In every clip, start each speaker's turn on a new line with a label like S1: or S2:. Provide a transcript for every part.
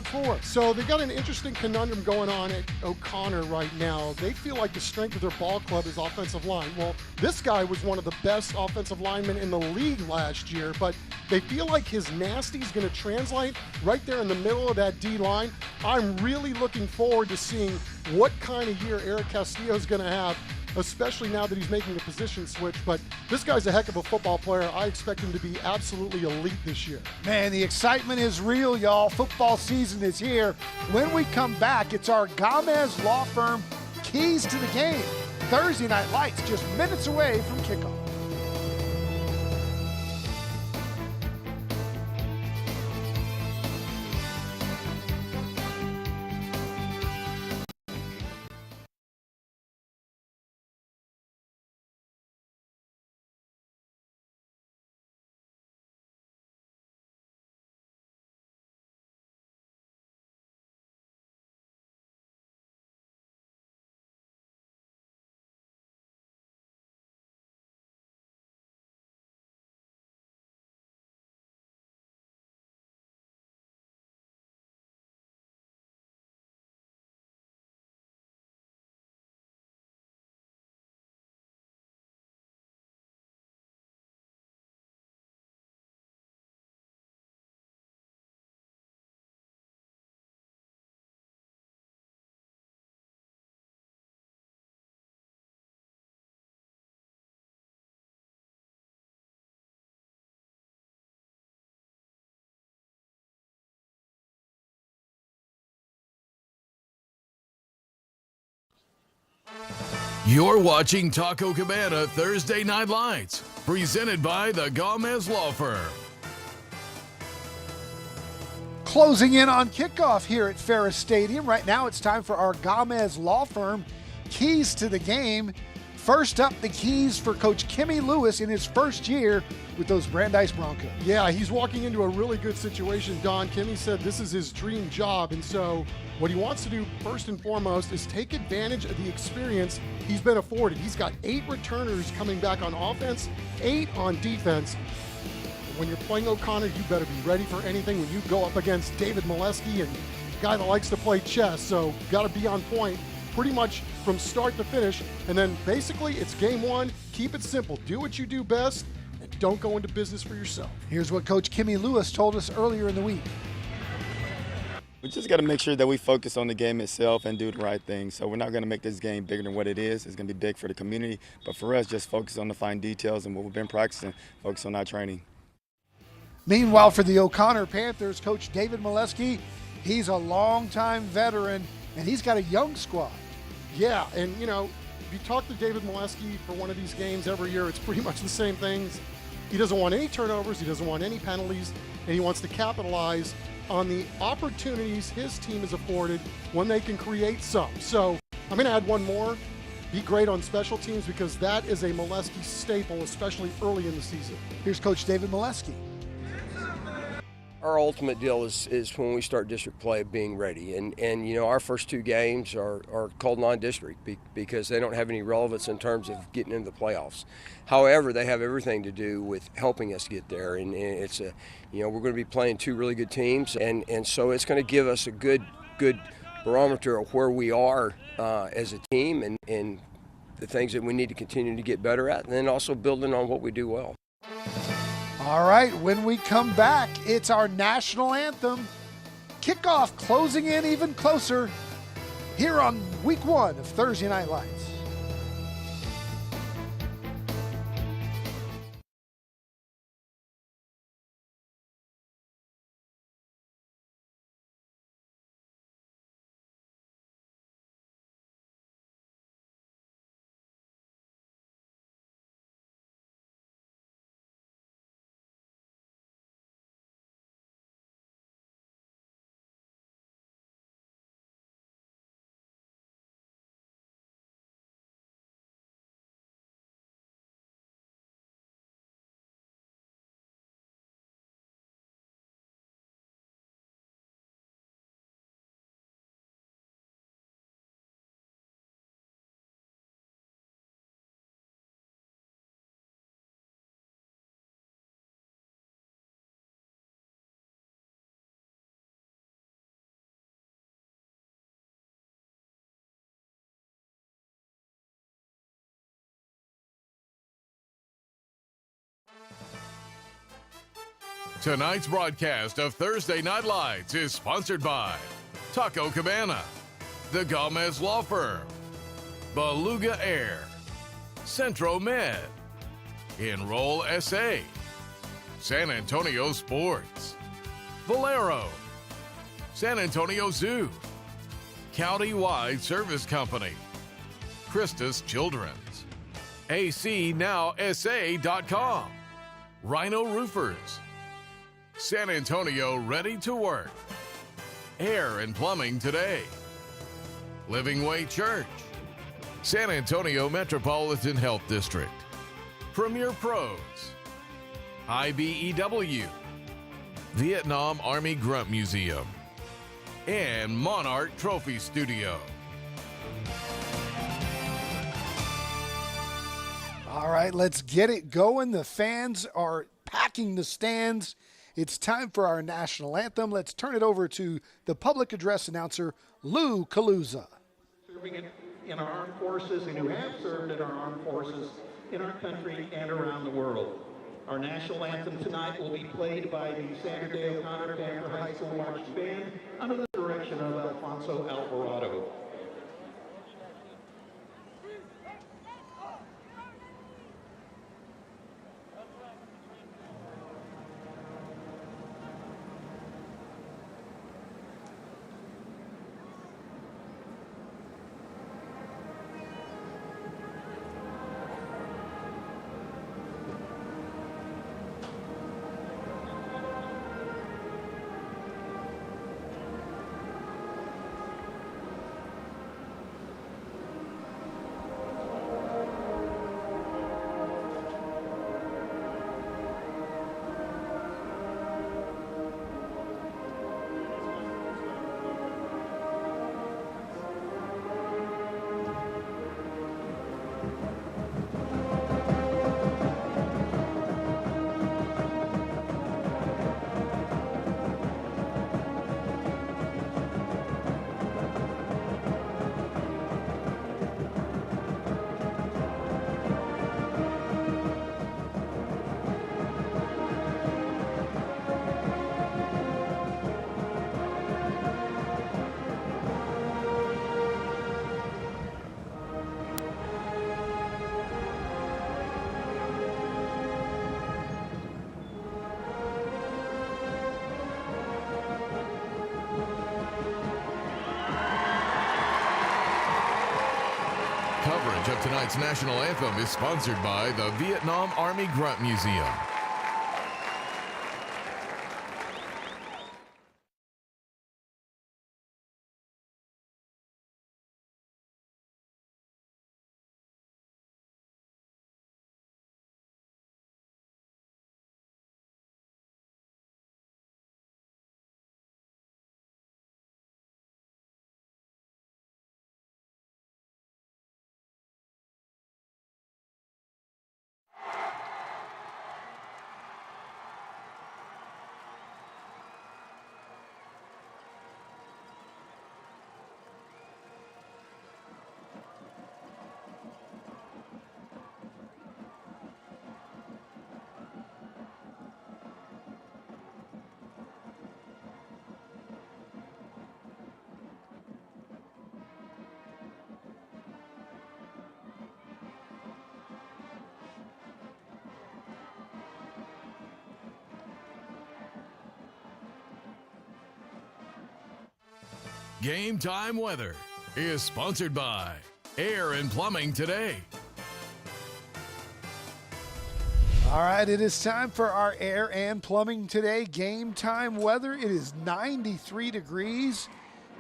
S1: Four. So they got an interesting conundrum going on at O'Connor right now. They feel like the strength of their ball club is offensive line. Well, this guy was one of the best offensive linemen in the league last year, but they feel like his nasty is going to translate right there in the middle of that D line. I'm really looking forward to seeing what kind of year Eric Castillo is going to have, especially now that he's making a position switch. But this guy's a heck of a football player. I expect him to be absolutely elite this year.
S2: Man, the excitement is real, y'all. Football season is here. When we come back, it's our Gomez Law Firm Keys to the Game. Thursday Night Lights, just minutes away from kickoff.
S3: You're watching Taco Cabana Thursday Night Lights, presented by the Gomez Law Firm.
S2: Closing in on kickoff here at Ferris Stadium. Right now it's time for our Gomez Law Firm Keys to the Game. First up, the keys for Coach Kimmy Lewis in his first year with those Brandeis Broncos.
S1: Yeah, he's walking into a really good situation. Don Kimmy said this is his dream job, and so what he wants to do first and foremost is take advantage of the experience he's been afforded. He's got 8 returners coming back on offense, 8 on defense. When you're playing O'Connor, you better be ready for anything when you go up against David Molesky, and a guy that likes to play chess, so got to be on point pretty much from start to finish. And then basically it's game one. Keep it simple. Do what you do best and don't go into business for yourself.
S2: Here's what Coach Kimmy Lewis told us earlier in the week.
S4: We just got to make sure that we focus on the game itself and do the right thing. So we're not going to make this game bigger than what it is. It's going to be big for the community. But for us, just focus on the fine details and what we've been practicing, focus on our training.
S2: Meanwhile, for the O'Connor Panthers, Coach David Molesky, he's a longtime veteran, and he's got a young squad.
S1: Yeah, and you know, if you talk to David Molesky for one of these games every year, it's pretty much the same things. He doesn't want any turnovers, he doesn't want any penalties, and he wants to capitalize on the opportunities his team is afforded when they can create some. So I'm going to add one more. Be great on special teams, because that is a Molesky staple, especially early in the season.
S2: Here's Coach David Molesky.
S5: Our ultimate deal is when we start district play, being ready. And you know, our first 2 games are called non-district because they don't have any relevance in terms of getting into the playoffs. However, they have everything to do with helping us get there. And it's a, you know, we're going to be playing 2 really good teams. And so it's going to give us a good barometer of where we are as a team and the things that we need to continue to get better at, and then also building on what we do well.
S2: All right, when we come back, it's our national anthem. Kickoff closing in even closer here on week 1 of Thursday Night Lights.
S3: Tonight's broadcast of Thursday Night Lights is sponsored by Taco Cabana, the Gomez Law Firm, Beluga Air, Centro Med, Enroll SA, San Antonio Sports, Valero, San Antonio Zoo, County-Wide Service Company, Christus Children's, ACNowSA.com, Rhino Roofers, San Antonio Ready to Work, Air and Plumbing Today, Living Way Church, San Antonio Metropolitan Health District, Premier Pros, IBEW, Vietnam Army Grunt Museum, and Monarch Trophy Studio.
S2: All right, let's get it going. The fans are packing the stands. It's time for our national anthem. Let's turn it over to the public address announcer, Lou Kaluza.
S6: Serving in our armed forces and who have served in our armed forces in our country and around the world. Our national anthem tonight will be played by the Sandra Day O'Connor Panther High School Marching Band under the direction of Alfonso Alvarado.
S3: Coverage of tonight's national anthem is sponsored by the Vietnam Army Grunt Museum. Game Time Weather is sponsored by Air and Plumbing Today.
S2: All right, it is time for our Air and Plumbing Today Game Time Weather. It is 93 degrees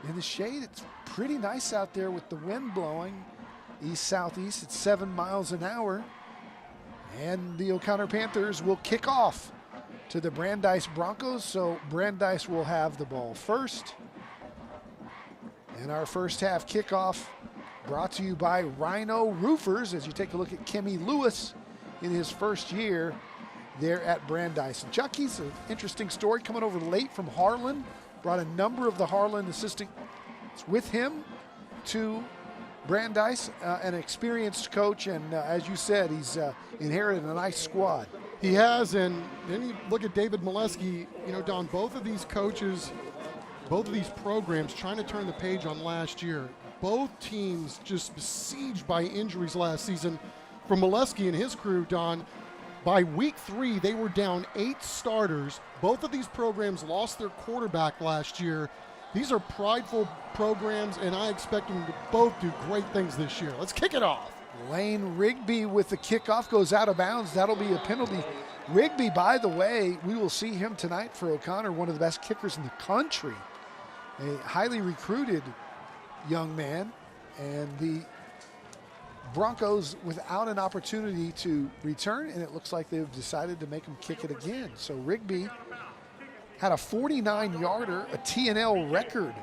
S2: in the shade. It's pretty nice out there with the wind blowing east-southeast at 7 miles an hour. And the O'Connor Panthers will kick off to the Brandeis Broncos, so Brandeis will have the ball first. And our first half kickoff brought to you by Rhino Roofers as you take a look at Kimmy Lewis in his first year there at Brandeis. And Chucky's an interesting story, coming over late from Harlan, brought a number of the Harlan assistants with him to Brandeis, an experienced coach, and as you said, he's inherited a nice squad.
S1: He has, and then you look at David Molesky, Don, both of these coaches, both of these programs trying to turn the page on last year. Both teams just besieged by injuries last season. For Molesky and his crew, Don, by week 3, they were down 8 starters. Both of these programs lost their quarterback last year. These are prideful programs, and I expect them to both do great things this year. Let's kick it off.
S2: Lane Rigby with the kickoff goes out of bounds. That'll be a penalty. Rigby, by the way, we will see him tonight for O'Connor, one of the best kickers in the country. A highly recruited young man, and the Broncos without an opportunity to return, and it looks like they've decided to make him kick it again. So Rigby had a 49-yarder, a TNL record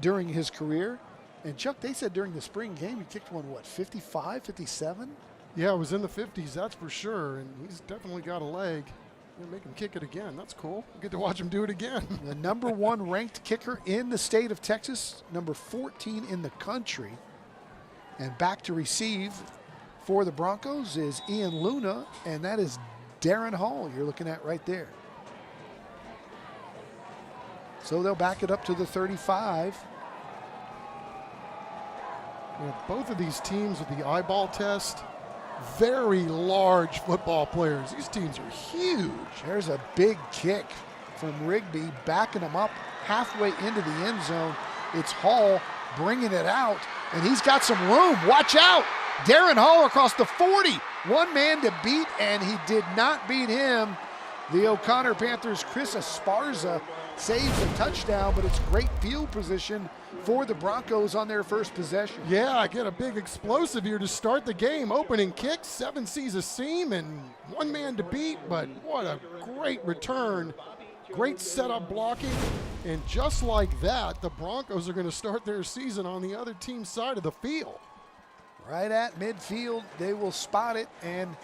S2: during his career. And Chuck, they said during the spring game he kicked one, 55, 57?
S1: Yeah, it was in the 50s, that's for sure. And he's definitely got a leg. They'll make him kick it again. That's cool. We get to watch him do it again.
S2: The number 1 ranked kicker in the state of Texas, number 14 in the country. And back to receive for the Broncos is Ian Luna, and that is Darren Hall you're looking at right there. So they'll back it up to the 35.
S1: Both of these teams with the eyeball test, very large football players. These teams are huge.
S2: There's a big kick from Rigby, backing him up halfway into the end zone. It's Hall bringing it out, and he's got some room. Watch out. Darren Hall across the 40. One man to beat, and he did not beat him. The O'Connor Panthers' Chris Esparza saves a touchdown, but it's great field position for the Broncos on their first possession.
S1: Yeah, get a big explosive here to start the game. Opening kick, 7 sees a seam, and one man to beat, but what a great return. Great setup blocking, and just like that, the Broncos are going to start their season on the other team's side of the field.
S2: Right at midfield, they will spot it, and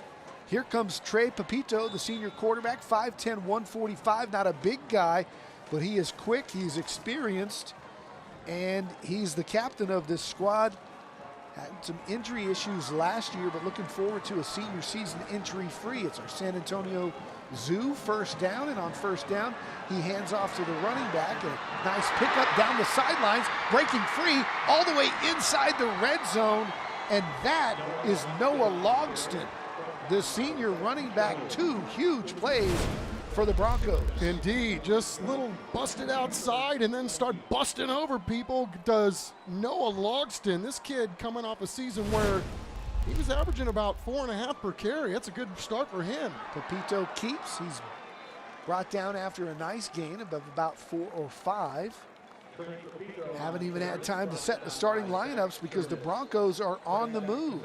S2: here comes Trey Pepito, the senior quarterback, 5'10", 145, not a big guy, but he is quick, he's experienced, and he's the captain of this squad. Had some injury issues last year, but looking forward to a senior season injury-free. It's our San Antonio Zoo first down, and on first down, he hands off to the running back. A nice pickup down the sidelines, breaking free all the way inside the red zone, and that is Noah Logston, the senior running back. 2 huge plays for the Broncos.
S1: Indeed, just little busted outside and then start busting over people does Noah Logston. This kid coming off a season where he was averaging about 4.5 per carry. That's a good start for him.
S2: Pepito keeps. He's brought down after a nice gain of about 4 or 5. Haven't even had time to set the starting lineups because the Broncos are on the move.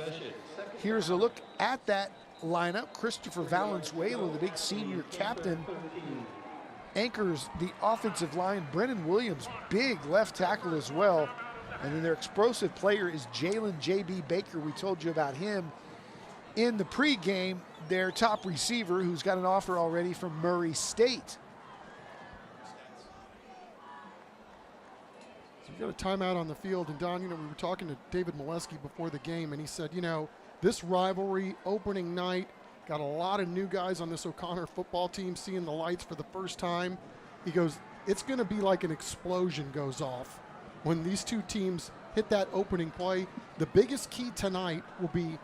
S2: Here's a look at that lineup. Christopher Valenzuela, the big senior captain, anchors the offensive line. Brennan Williams, big left tackle as well. And then their explosive player is Jalen J.B. Baker. We told you about him in the pregame. Their top receiver, who's got an offer already from Murray State.
S1: So you got a timeout on the field. And Don, we were talking to David Molesky before the game, and he said, this rivalry, opening night, got a lot of new guys on this O'Connor football team seeing the lights for the first time. He goes, it's going to be like an explosion goes off when these two teams hit that opening play. The biggest key tonight will be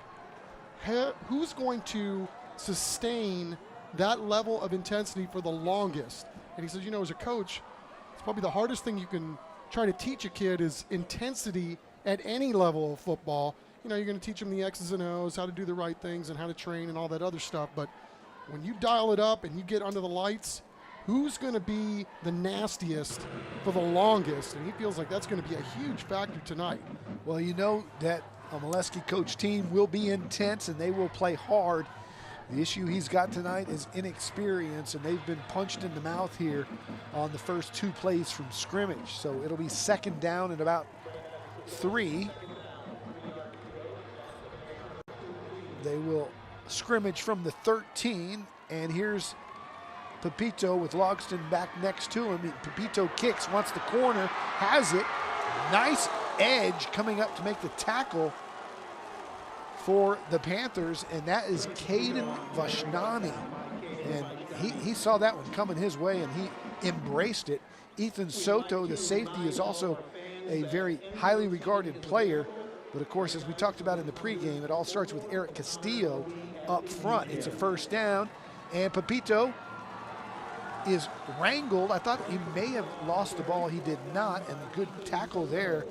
S1: who's going to sustain that level of intensity for the longest. And he says, as a coach, it's probably the hardest thing you can try to teach a kid is intensity at any level of football. You're going to teach them the X's and O's, how to do the right things and how to train and all that other stuff. But when you dial it up and you get under the lights, who's going to be the nastiest for the longest? And he feels like that's going to be a huge factor tonight.
S2: Well, that a Molesky coach team will be intense and they will play hard. The issue he's got tonight is inexperience, and they've been punched in the mouth here on the first 2 plays from scrimmage. So it'll be second down and about 3. They will scrimmage from the 13, and here's Pepito with Logston back next to him. Pepito kicks, wants the corner, has it. Nice edge coming up to make the tackle for the Panthers, and that is Caden Vashnani. And he saw that one coming his way, and he embraced it. Ethan Soto, the safety, is also a very highly regarded player. But, of course, as we talked about in the pregame, it all starts with Eric Castillo up front. It's a first down, and Pepito is wrangled. I thought he may have lost the ball. He did not, and a good tackle there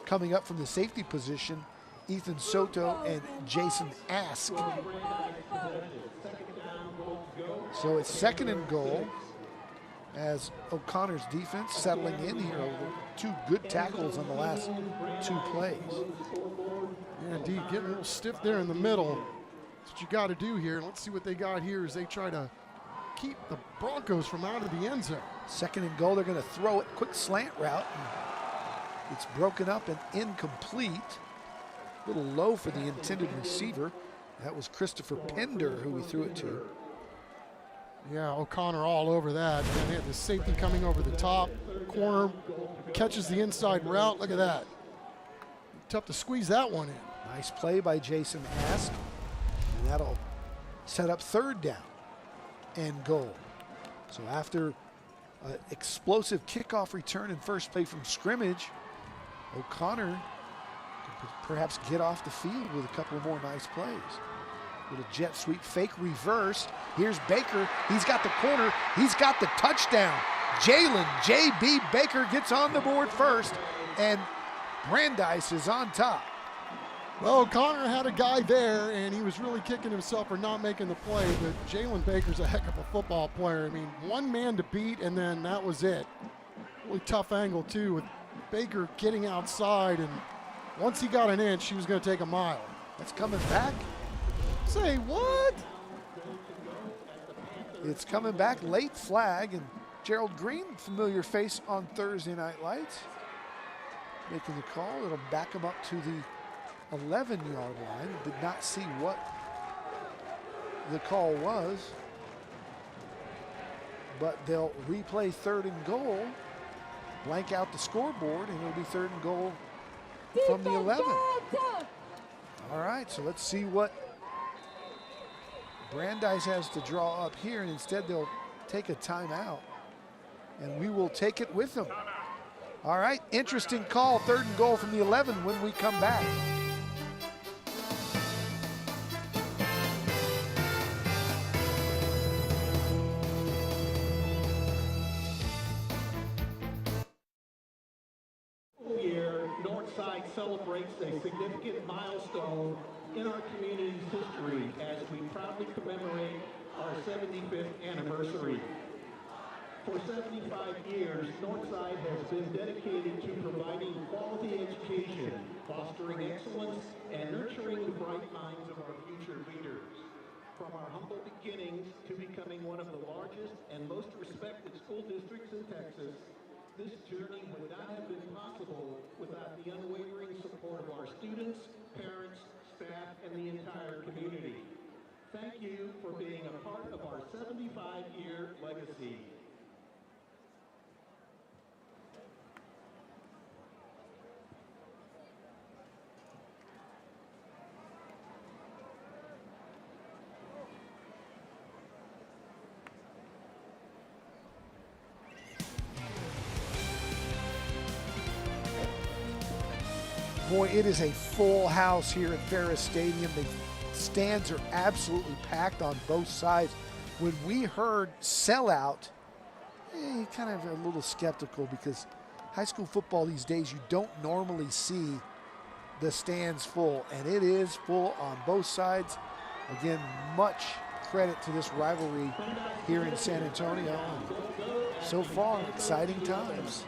S2: coming up from the safety position, Ethan Soto and Jason Ask. So it's 2nd and goal as O'Connor's defense settling in here. 2 good tackles on the last 2 plays.
S1: Yeah, indeed, getting a little stiff there in the middle. That's what you got to do here. And let's see what they got here as they try to keep the Broncos from out of the end zone.
S2: 2nd and goal, they're going to throw it, quick slant route. It's broken up and incomplete. A little low for the intended receiver. That was Christopher Pender who we threw it to.
S1: Yeah, O'Connor all over that. And they had the safety coming over the top. Corner catches the inside route. Look at that. Tough to squeeze that one in.
S2: Nice play by Jason Ask. And that'll set up 3rd down and goal. So after an explosive kickoff return and first play from scrimmage, O'Connor can perhaps get off the field with a couple of more nice plays. Little jet sweep, fake reverse. Here's Baker. He's got the corner. He's got the touchdown. Jalen J.B. Baker gets on the board first, and Brandeis is on top.
S1: Well, O'Connor had a guy there, and he was really kicking himself for not making the play, but Jalen Baker's a heck of a football player. I mean, one man to beat, and then that was it. Really tough angle, too, with Baker getting outside, and once he got an inch, he was going to take a mile.
S2: That's coming back.
S1: Say what?
S2: It's coming back, late flag, and Gerald Green, familiar face on Thursday Night Lights, making the call. It'll back him up to the 11-yard line. Did not see what the call was, but they'll replay 3rd and goal, blank out the scoreboard, and it'll be 3rd and goal from the 11. All right, so let's see what Brandeis has to draw up here, and instead they'll take a timeout, and we will take it with them. All right, interesting call, 3rd and goal from the 11 when we come back.
S6: Northside celebrates a significant milestone in our community's history as we proudly commemorate our 75th anniversary. For 75 years, Northside has been dedicated to providing quality education, fostering excellence, and nurturing the bright minds of our future leaders. From our humble beginnings to becoming one of the largest and most respected school districts in Texas, this journey would not have been possible without the unwavering support of our students, parents, staff, and the entire community. Thank you for being a part of our 75-year legacy.
S2: Boy, it is a full house here at Ferris Stadium. The stands are absolutely packed on both sides. When we heard sellout, kind of a little skeptical because high school football these days, you don't normally see the stands full, and it is full on both sides. Again, much credit to this rivalry here in San Antonio. And so far, exciting times.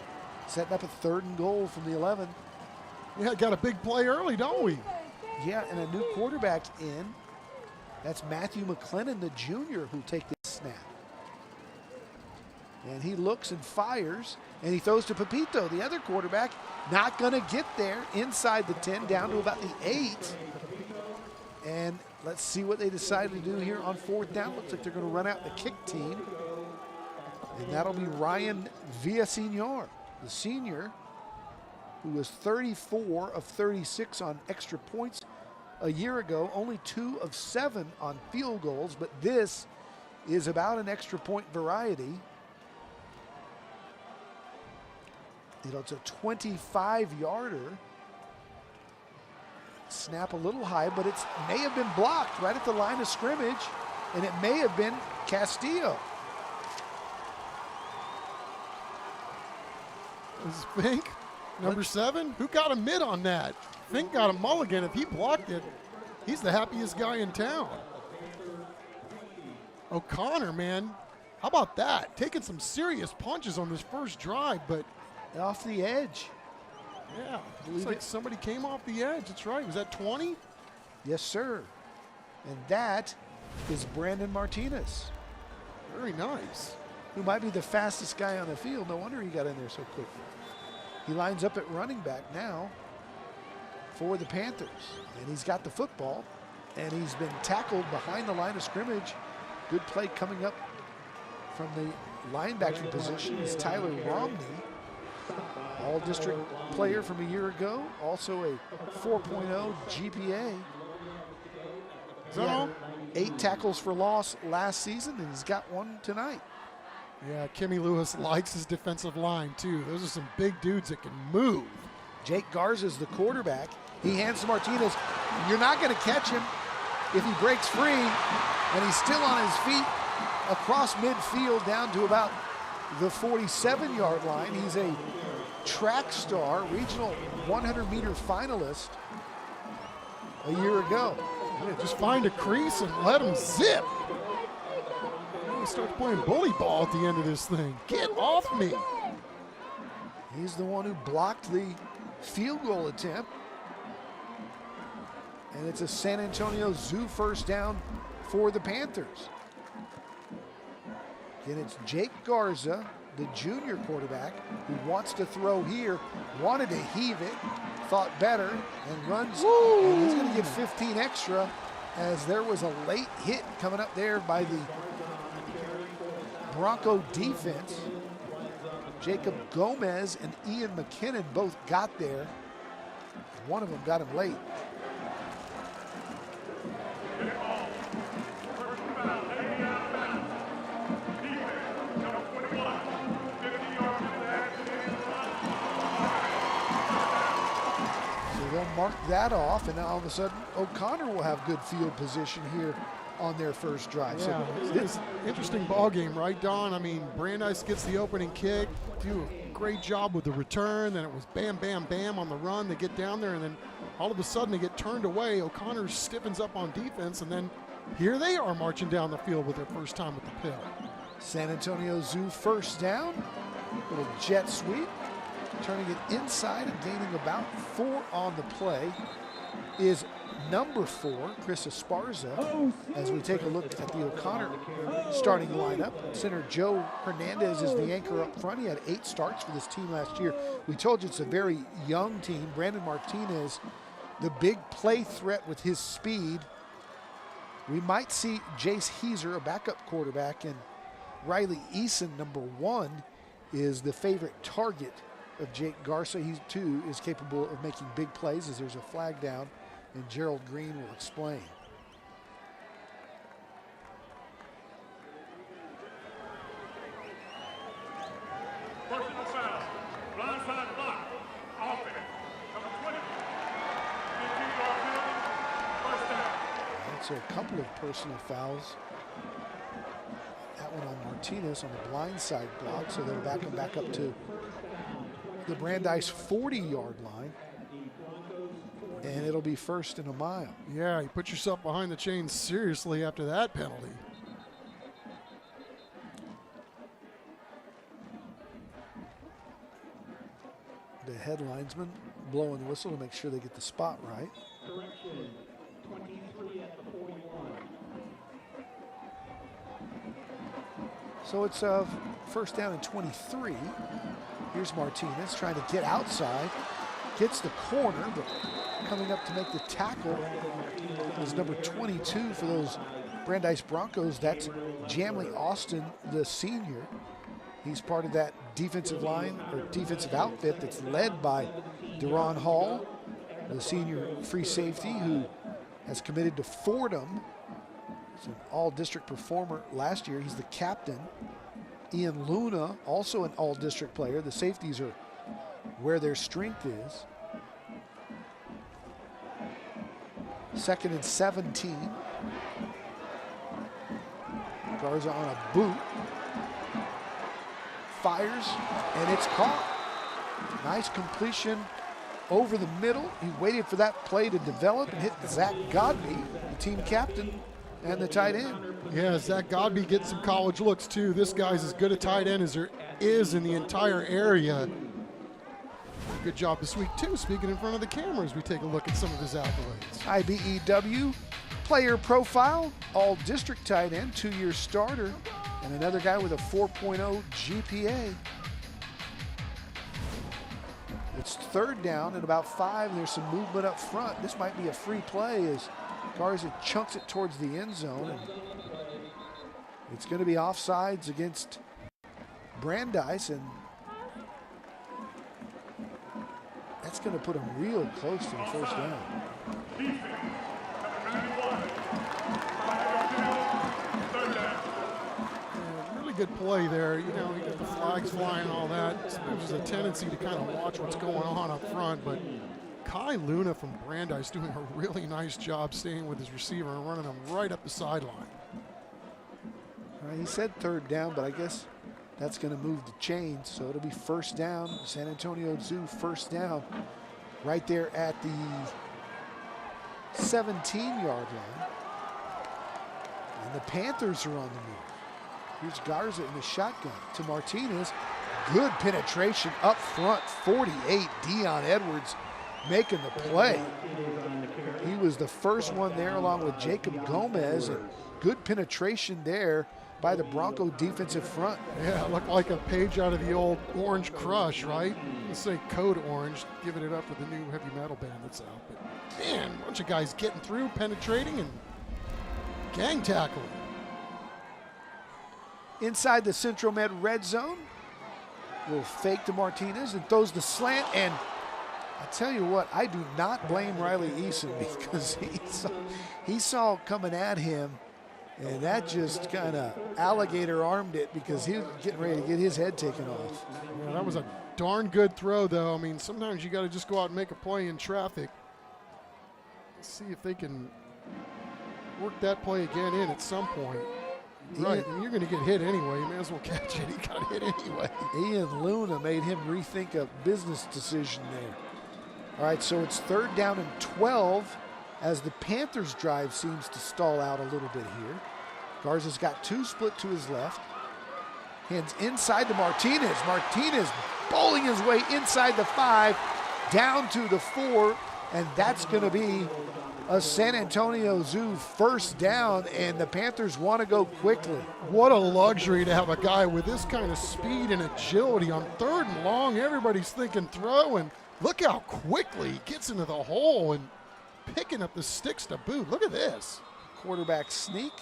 S2: Setting up a 3rd and goal from the 11.
S1: Yeah, got a big play early, don't we?
S2: Yeah, and a new quarterback in. That's Matthew McLennan, the junior, who'll take this snap. And he looks and fires, and he throws to Pepito, the other quarterback. Not going to get there inside the 10, down to about the 8. And let's see what they decide to do here on 4th down. Looks like they're going to run out the kick team. And that'll be Ryan Villasenor, the senior, who was 34 of 36 on extra points a year ago, only 2 of 7 on field goals, but this is about an extra point variety. It's a 25-yarder. Snap a little high, but it may have been blocked right at the line of scrimmage, and it may have been Castillo.
S1: Is Fink number 7? Who got a mid on that? Fink got a mulligan. If he blocked it, he's the happiest guy in town. O'Connor, man, how about that? Taking some serious punches on this first drive, but
S2: off the edge.
S1: Yeah, looks like somebody came off the edge. That's right. Was that 20?
S2: Yes, sir. And that is Brandon Martinez.
S1: Very nice.
S2: Who might be the fastest guy on the field. No wonder he got in there so quick. He lines up at running back now for the Panthers. And he's got the football. And he's been tackled behind the line of scrimmage. Good play coming up from the linebacking position is Tyler Romney. All-district player from a year ago. Also a 4.0 GPA.
S1: So,
S2: 8 tackles for loss last season, and he's got 1 tonight.
S1: Yeah, Kimmy Lewis likes his defensive line, too. Those are some big dudes that can move.
S2: Jake Garza is the quarterback. He hands to Martinez. You're not going to catch him if he breaks free, and he's still on his feet across midfield down to about the 47-yard line. He's a track star, regional 100-meter finalist a year ago.
S1: Yeah, just find a crease and let him zip. He starts playing bully ball at the end of this thing. Get off me.
S2: He's the one who blocked the field goal attempt. And it's a San Antonio Zoo first down for the Panthers. Again, it's Jake Garza, the junior quarterback, who wants to throw here, wanted to heave it, thought better, and runs. And he's going to get 15 extra as there was a late hit coming up there by the Bronco defense. Jacob Gomez and Ian McKinnon both got there. One of them got him late. They'll mark that off, and now all of a sudden O'Connor will have good field position here on their first drive.
S1: Yeah, so it's an interesting ball game, right, Don? I mean, Brandeis gets the opening kick, do a great job with the return, then it was bam, bam, bam on the run. They get down there, and then all of a sudden they get turned away. O'Connor stiffens up on defense, and then here they are marching down the field with their first time with the pill.
S2: San Antonio Zoo first down, little jet sweep. Turning it inside and gaining about 4 on the play is number 4, Chris Esparza. As we take a look at the O'Connor starting lineup, center Joe Hernandez is the anchor up front. He had 8 starts for this team last year. We told you it's a very young team. Brandon Martinez, the big play threat with his speed. We might see Jace Heiser, a backup quarterback, and Riley Eason, number 1, is the favorite target of Jake Garza. He too is capable of making big plays as there's a flag down, and Gerald Green will explain.
S7: Personal foul, blindside block, offense, number 20, 15-yard penalty, first down.
S2: That's a couple of personal fouls. That one on Martinez on the blindside block, so they'll back him back up to the Brandeis 40-yard line, and it'll be first and a mile.
S1: Yeah, you put yourself behind the chains seriously after that penalty.
S2: The head linesman blowing the whistle to make sure they get the spot right.
S6: Correction, 23 at the 41.
S2: So it's first down and 23. Here's Martinez trying to get outside. Gets the corner, but coming up to make the tackle is number 22 for those Brandeis Broncos. That's Jamley Austin, the senior. He's part of that defensive line or defensive outfit that's led by Deron Hall, the senior free safety who has committed to Fordham. He's an all-district performer last year. He's the captain. Ian Luna, also an all-district player. The safeties are where their strength is. 2nd and 17. Garza on a boot. Fires, and it's caught. Nice completion over the middle. He waited for that play to develop and hit Zach Godby, the team captain, and the tight end.
S1: Yeah, Zach Godby gets some college looks too. This guy's as good a tight end as there is in the entire area. Good job this week too, speaking in front of the cameras. We take a look at some of his accolades.
S2: IBEW player profile, all district tight end, 2-year starter, and another guy with a 4.0 GPA. It's 3rd down and about 5. There's some movement up front. This might be a free play as Garza chunks it towards the end zone. And it's going to be offsides against Brandeis, and that's going to put him real close to the first down.
S1: Really good play there. You know, you got the flags flying and all that. There's a tendency to kind of watch what's going on up front, but Kai Luna from Brandeis doing a really nice job staying with his receiver and running him right up the sideline.
S2: He said 3rd down, but I guess that's going to move the chains, so it'll be 1st down. San Antonio Zoo 1st down right there at the 17-yard line. And the Panthers are on the move. Here's Garza in the shotgun to Martinez. Good penetration up front. 48, Dion Edwards making the play. He was the first one there along with Jacob Gomez. And good penetration there by the Bronco defensive front.
S1: Yeah, it looked like a page out of the old Orange Crush, right? Let's say Code Orange, giving it up for the new heavy metal band that's out. But man, a bunch of guys getting through, penetrating, and gang tackling.
S2: Inside the Central Med red zone, will fake to Martinez and throws the slant. And I tell you what, I do not blame Riley Eason because he saw coming at him, and that just kind of alligator armed it because he was getting ready to get his head taken off.
S1: Yeah, that was a darn good throw, though. I mean, sometimes you got to just go out and make a play in traffic. Let's see if they can work that play again in at some point. Right, I mean, you're going to get hit anyway. You may as well catch it. He got hit anyway.
S2: Ian Luna made him rethink a business decision there. All right, so it's 3rd down and 12 as the Panthers drive seems to stall out a little bit here. Garza's got 2 split to his left. Hands inside to Martinez. Martinez bowling his way inside the 5, down to the 4, and that's going to be a San Antonio Zoo 1st down, and the Panthers want to go quickly.
S1: What a luxury to have a guy with this kind of speed and agility on 3rd and long. Everybody's thinking throw, and look how quickly he gets into the hole and picking up the sticks to boot. Look at this.
S2: Quarterback sneak.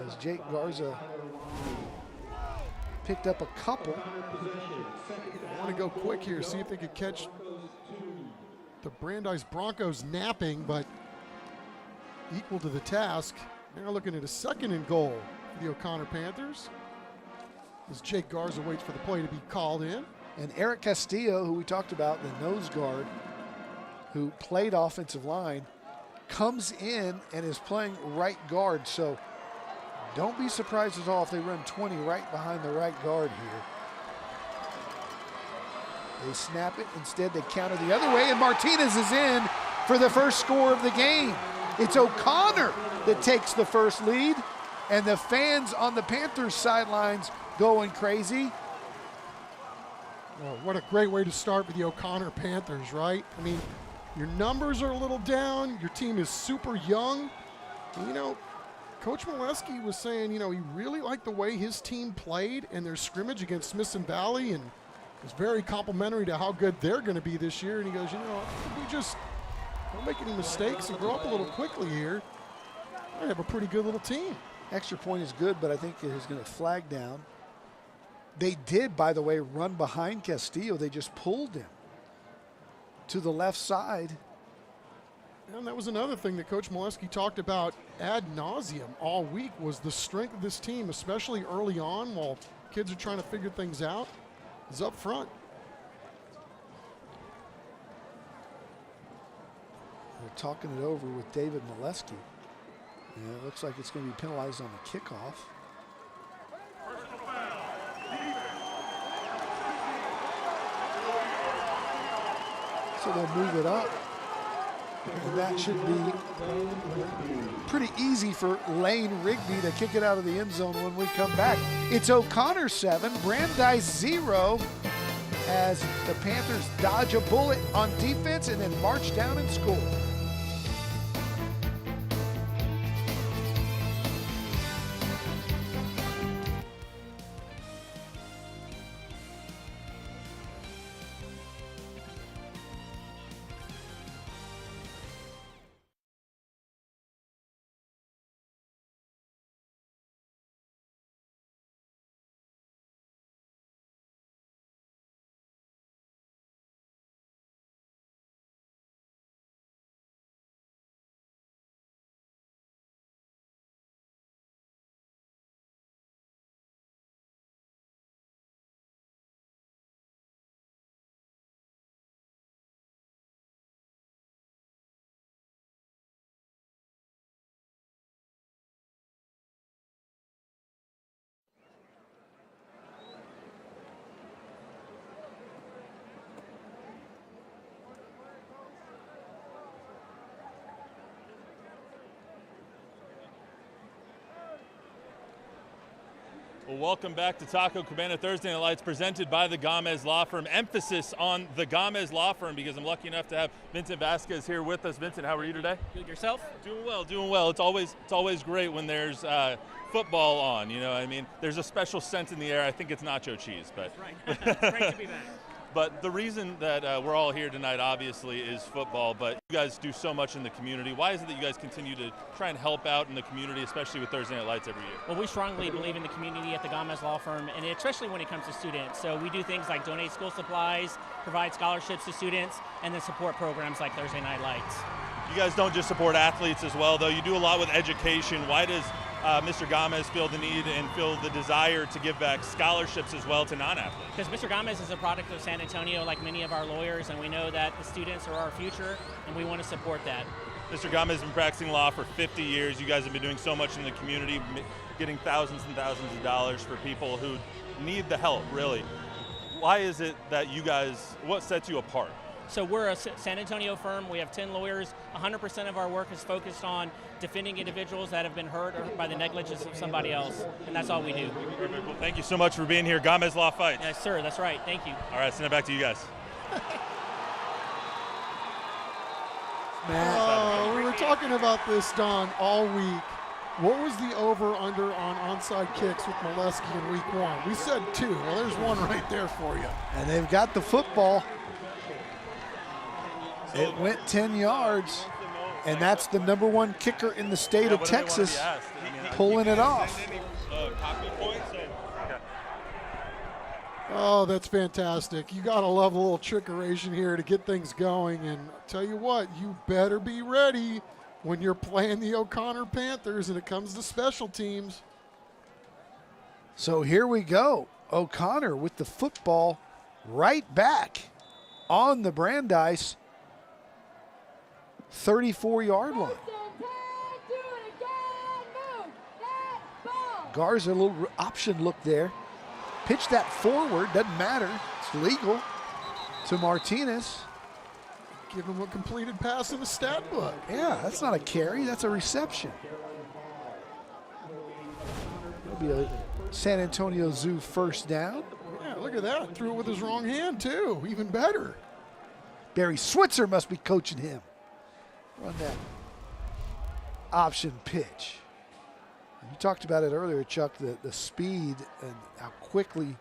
S2: As Jake Garza picked up a couple.
S1: I want to go quick here, see if they could catch the Brandeis Broncos napping, but equal to the task. Now looking at a 2nd and goal for the O'Connor Panthers as Jake Garza waits for the play to be called in.
S2: And Eric Castillo, who we talked about, the nose guard, who played offensive line, comes in and is playing right guard. So don't be surprised at all if they run 20 right behind the right guard here. They snap it. Instead, they counter the other way, and Martinez is in for the first score of the game. It's O'Connor that takes the first lead, and the fans on the Panthers sidelines going crazy.
S1: Well, what a great way to start with the O'Connor Panthers, right? I mean, your numbers are a little down. Your team is super young. And, you know, Coach Molesky was saying, you know, he really liked the way his team played in their scrimmage against Smithson Valley, and it's very complimentary to how good they're going to be this year. And he goes, you know, if we just don't make any mistakes and grow up a little quickly here, I have a pretty good little team.
S2: Extra point is good, but I think it is going to flag down. They did, by the way, run behind Castillo. They just pulled him to the left side.
S1: And that was another thing that Coach Molesky talked about ad nauseum all week was the strength of this team, especially early on while kids are trying to figure things out, is up front.
S2: They're talking it over with David Molesky. And it looks like it's going to be penalized on the kickoff. So they'll move it up. And that should be pretty easy for Lane Rigby to kick it out of the end zone when we come back. It's O'Connor 7, Brandeis 0, as the Panthers dodge a bullet on defense and then march down and score.
S8: Well, welcome back to Taco Cabana Thursday Night Lights, presented by the Gomez Law Firm. Emphasis on the Gomez Law Firm because I'm lucky enough to have Vincent Vasquez here with us. Vincent, how are you today?
S9: Good. Yourself?
S8: Doing well, doing well. It's always great when there's football on. You know, I mean, there's a special sense in the air. I think it's nacho cheese, but
S9: Right. Great to be back.
S8: But the reason that we're all here tonight, obviously, is football, but you guys do so much in the community. Why is it that you guys continue to try and help out in the community, especially with Thursday Night Lights every year?
S9: Well, we strongly believe in the community at the Gomez Law Firm, and especially when it comes to students. So we do things like donate school supplies, provide scholarships to students, and then support programs like Thursday Night Lights.
S8: You guys don't just support athletes as well, though. You do a lot with education. Why does Mr. Gomez feel the need and feel the desire to give back scholarships as well to non-athletes?
S9: Because Mr. Gomez is a product of San Antonio, like many of our lawyers, and we know that the students are our future, and we want to support that.
S8: Mr. Gomez has been practicing law for 50 years. You guys have been doing so much in the community, getting thousands and thousands of dollars for people who need the help, really. Why is it that you guys, what sets you apart?
S9: So we're a San Antonio firm. We have 10 lawyers. 100% of our work is focused on defending individuals that have been hurt or by the negligence of somebody else, and that's all we do.
S8: Perfect. Well, thank you so much for being here. Gomez Law Fights.
S9: Yes, sir. That's right. Thank you.
S8: All right, send it back to you guys.
S1: We were talking about this, Don, all week. What was the over-under on onside kicks with Molesky in week 1? We said 2. Well, there's one right there for you.
S2: And they've got the football. It went 10 yards, and that's the #1 kicker in the state of Texas pulling it off.
S1: Oh, that's fantastic. You got to love a little trickeration here to get things going. And I'll tell you what, you better be ready when you're playing the O'Connor Panthers and it comes to special teams.
S2: So here we go. O'Connor with the football right back on the Brandeis 34-yard line. Garza, a little option look there. Pitch that forward, doesn't matter. It's legal to Martinez.
S1: Give him a completed pass in the stat book.
S2: Yeah, that's not a carry, that's a reception. That'll be a San Antonio Zoo first down.
S1: Yeah, look at that. Threw it with his wrong hand, too. Even better.
S2: Barry Switzer must be coaching him. Run that option pitch. You talked about it earlier, Chuck, the speed and how quickly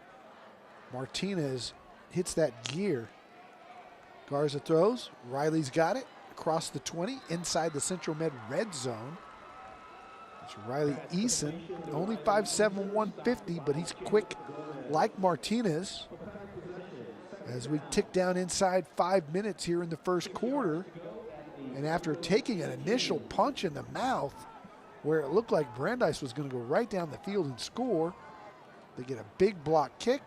S2: Martinez hits that gear. Garza throws. Riley's got it across the 20 inside the Central Med red zone. It's Riley Eason, only 5'7", 150, but he's quick like Martinez. As we tick down inside 5 minutes here in the first quarter, And after taking an initial punch in the mouth where it looked like Brandeis was going to go right down the field and score, they get a big block kick,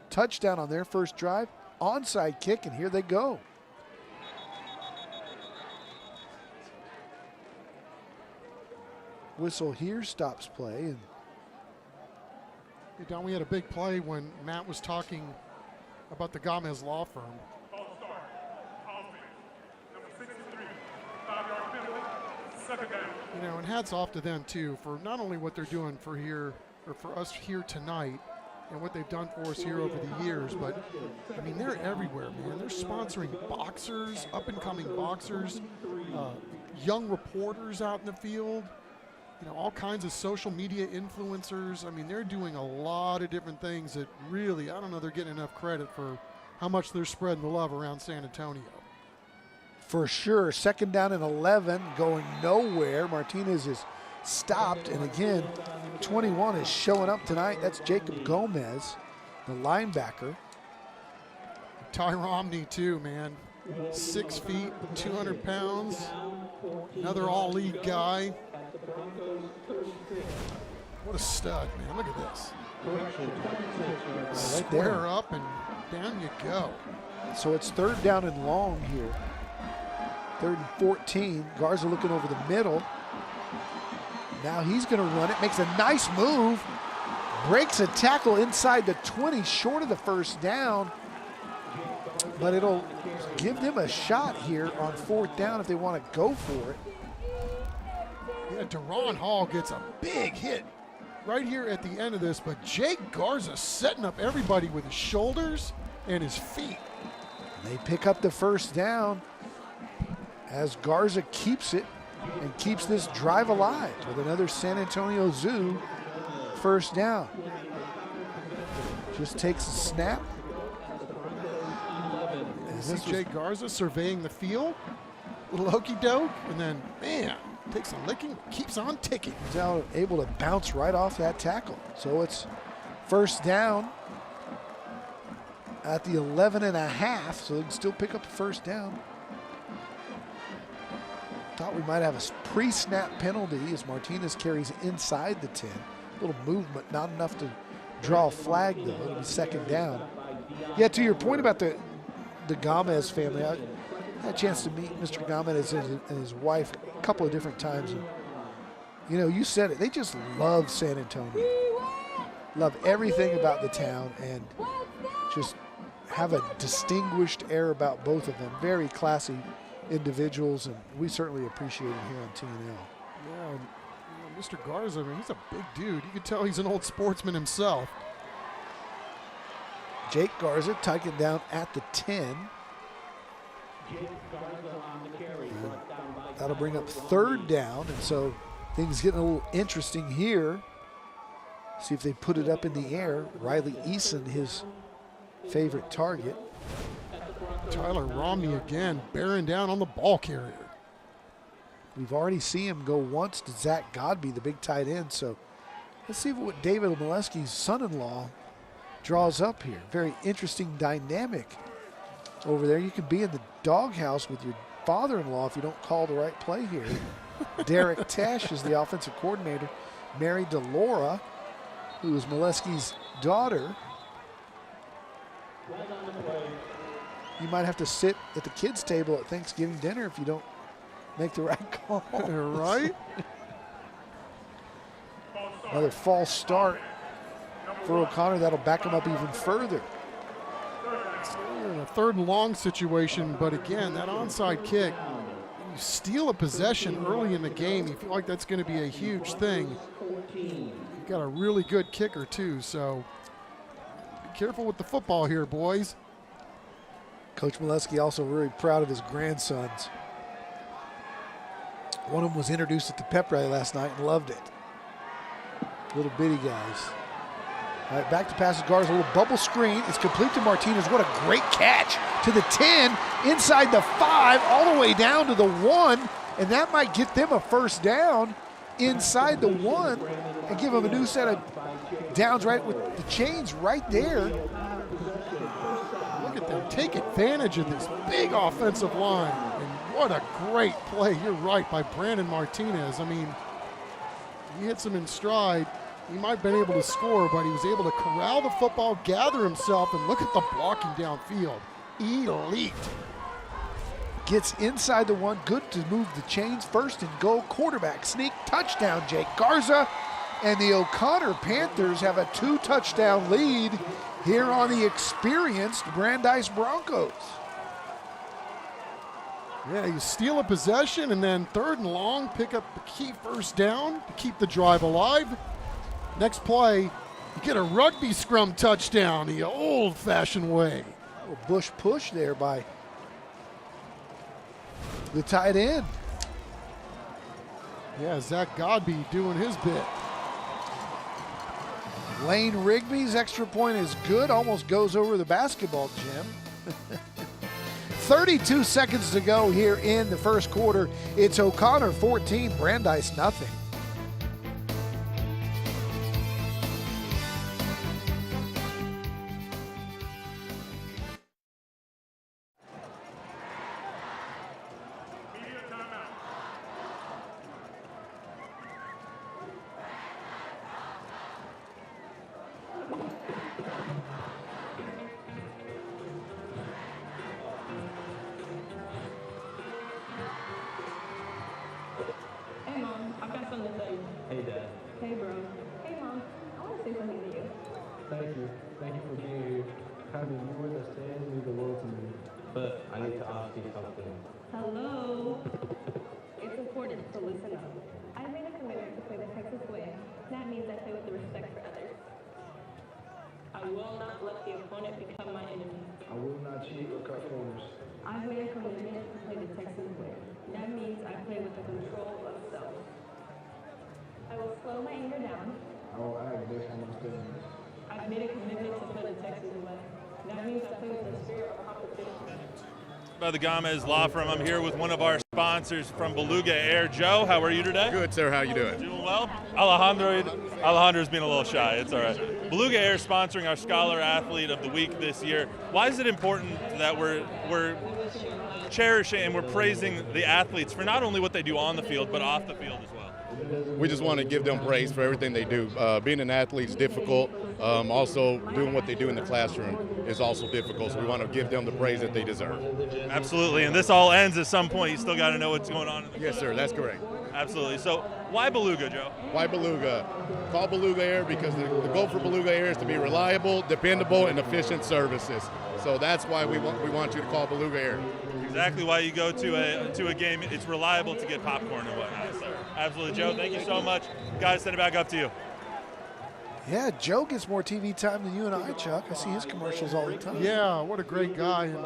S2: touchdown on their first drive, onside kick, and here they go. Whistle here stops play. And
S1: Hey, Don, we had a big play when Matt was talking about the Gomez Law Firm.
S7: False start. Offense. Number 63. 5-yard penalty. Second down.
S1: You know, and hats off to them too for not only what they're doing for here or for us here tonight and what they've done for us here over the years, but I mean they're everywhere, man. They're sponsoring boxers, up and coming boxers, young reporters out in the field, you know, all kinds of social media influencers. I mean, they're doing a lot of different things that really, I don't know, they're getting enough credit for how much they're spreading the love around San Antonio.
S2: for sure, second down and 11, going nowhere. Martinez is stopped, and again, 21 is showing up tonight. That's Jacob Gomez, the linebacker.
S1: Ty Romney too, man. 6 feet, 200 pounds. Another all-league guy. What a stud, man. Look at this.
S2: Right
S1: Square
S2: there.
S1: up and down you go.
S2: So it's third down and long here. 3rd and 14. Garza looking over the middle. Now he's going to run it. Makes a nice move. Breaks a tackle inside the 20, short of the first down. But it'll give them a shot here on 4th down if they want to go for it.
S1: Yeah, Deron Hall gets a big hit right here at the end of this, but Jake Garza setting up everybody with his shoulders and his feet.
S2: They pick up the first down as Garza keeps it and keeps this drive alive with another San Antonio Zoo first down. Just takes a snap.
S1: This is Jake Garza surveying the field, little hokey doke, and then, man, takes a licking, keeps on ticking.
S2: He's out, able to bounce right off that tackle. So it's first down at the 11.5, so they can still pick up the first down. Thought we might have a pre-snap penalty as Martinez carries inside the 10. A little movement, not enough to draw a flag though. It'll be second down. Yeah, to your point about the Gomez family, I had a chance to meet Mr. Gomez and his wife a couple of different times. And, you know, you said it, they just love San Antonio. Love everything about the town and just have a distinguished air about both of them. Very classy individuals, and we certainly appreciate it here on TNL.
S1: Yeah, and, you know, Mr. Garza, I mean, he's a big dude. You can tell he's an old sportsman himself.
S2: Jake Garza taken down at the 10. That'll bring up third down, and so things getting a little interesting here. See if they put it up in the air. Riley Eason, his favorite target.
S1: Tyler Romney again, bearing down on the ball carrier.
S2: We've already seen him go once to Zach Godby, the big tight end, so let's see what David Molesky's son-in-law draws up here. Very interesting dynamic over there. You could be in the doghouse with your father-in-law if you don't call the right play here. Derek Tesh is the offensive coordinator, married to Laura, who is Molesky's daughter. You might have to sit at the kids' table at Thanksgiving dinner if you don't make the right call.
S1: Right?
S2: Another false start for O'Connor. That'll back him up even further.
S1: We're in a 3rd and long situation, but again, that onside kick, you steal a possession early in the game, you feel like that's going to be a huge thing. You've got a really good kicker too, so be careful with the football here, boys.
S2: Coach Molesky also very proud of his grandsons. One of them was introduced at the pep rally last night and loved it. Little bitty guys. All right, back to passes. Garza, a little bubble screen. It's complete to Martinez. What a great catch to the 10, inside the 5, all the way down to the 1, and that might get them a first down inside the 1 and give them a new set of downs right with the chains right there.
S1: Look at them take advantage of this big offensive line, and What a great play, you're right, by Brandon Martinez. I mean, he hits him in stride. He might have been able to score, but he was able to corral the football, gather himself, and look at the blocking downfield. Elite.
S2: Gets inside the one, good to move the chains. First and goal, quarterback sneak, touchdown, Jake Garza. And the O'Connor Panthers have a 2-touchdown lead here on the experienced Brandeis Broncos.
S1: Yeah, you steal a possession, and then 3rd and long, pick up the key first down to keep the drive alive. Next play, you get a rugby scrum touchdown the old-fashioned way.
S2: A little bush push there by the tight end.
S1: Yeah, Zach Godby doing his bit.
S2: Lane Rigby's extra point is good, almost goes over the basketball gym. 32 seconds to go here in the first quarter. It's O'Connor 14, Brandeis nothing.
S10: Hey Mom, I've got something to say.
S11: Hey Dad.
S10: Hey bro. Hey Mom, I want to say something to you.
S11: Thank you. Thank you for being here. Having you with us today means the world to me. But I need to ask you something.
S10: Hello. It's important, so listen up. I made a commitment to play the Texas way. That means I play with the respect for others. I will not let the opponent become my enemy.
S11: I will not cheat or cut corners.
S10: I've made a commitment to play the Texas way. That means I play with the control of self. I will slow my anger down.
S11: I will act based on my feelings.
S10: I've made a commitment to play the Texas way. That means I play with the spirit of competition.
S8: By the Gomez Law Firm, I'm here with one of our sponsors from Beluga Air. Joe, how are you today?
S12: Good, sir. How you doing?
S8: Doing well. Alejandro's being a little shy. It's all right. Beluga Air sponsoring our Scholar Athlete of the Week this year. Why is it important that we're cherishing and we're praising the athletes for not only what they do on the field, but off the field as well?
S12: We just want to give them praise for everything they do. Being an athlete is difficult. Also, doing what they do in the classroom is also difficult, so we want to give them the praise that they deserve.
S8: Absolutely, and this all ends at some point. You still got to know what's going on in the
S12: Yes, sir, that's correct.
S8: Absolutely. So why Beluga, Joe?
S12: Why Beluga? Call Beluga Air because the goal for Beluga Air is to be reliable, dependable, and efficient services. So that's why we want you to call Beluga Air.
S8: Exactly why you go to a game. It's reliable to get popcorn and whatnot. So, absolutely, Joe. Thank you so much. Guys, send it back up to you.
S2: Yeah, Joe gets more TV time than you and I, Chuck. I see his commercials all the time.
S1: Yeah, what a great guy. And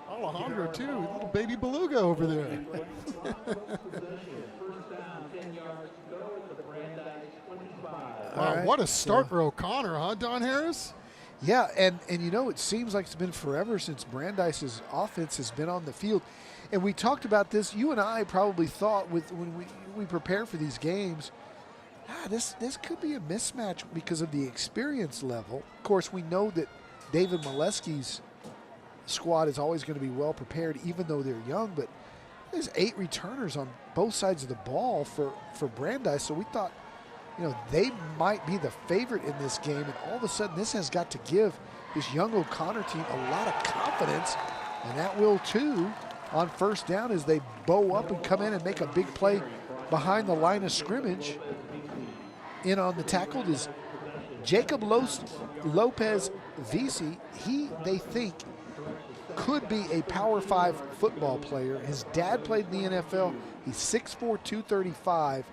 S1: Alejandro, too. Little baby Beluga over there. Wow,
S2: right,
S1: what a start for O'Connor, huh, Don Harris?
S2: Yeah, and you know, it seems like it's been forever since Brandeis' offense has been on the field. And we talked about this. You and I probably thought when we prepare for these games, this could be a mismatch because of the experience level. Of course, we know that David Molesky's squad is always going to be well prepared, even though they're young. But there's 8 returners on both sides of the ball for Brandeis. So we thought, they might be the favorite in this game. And all of a sudden, this has got to give this young O'Connor team a lot of confidence. And that will, too, on first down as they bow up and come in and make a big play behind the line of scrimmage. In on the tackle is Jacob Lopez Visi. They think, could be a Power 5 football player. His dad played in the NFL. He's 6'4", 235.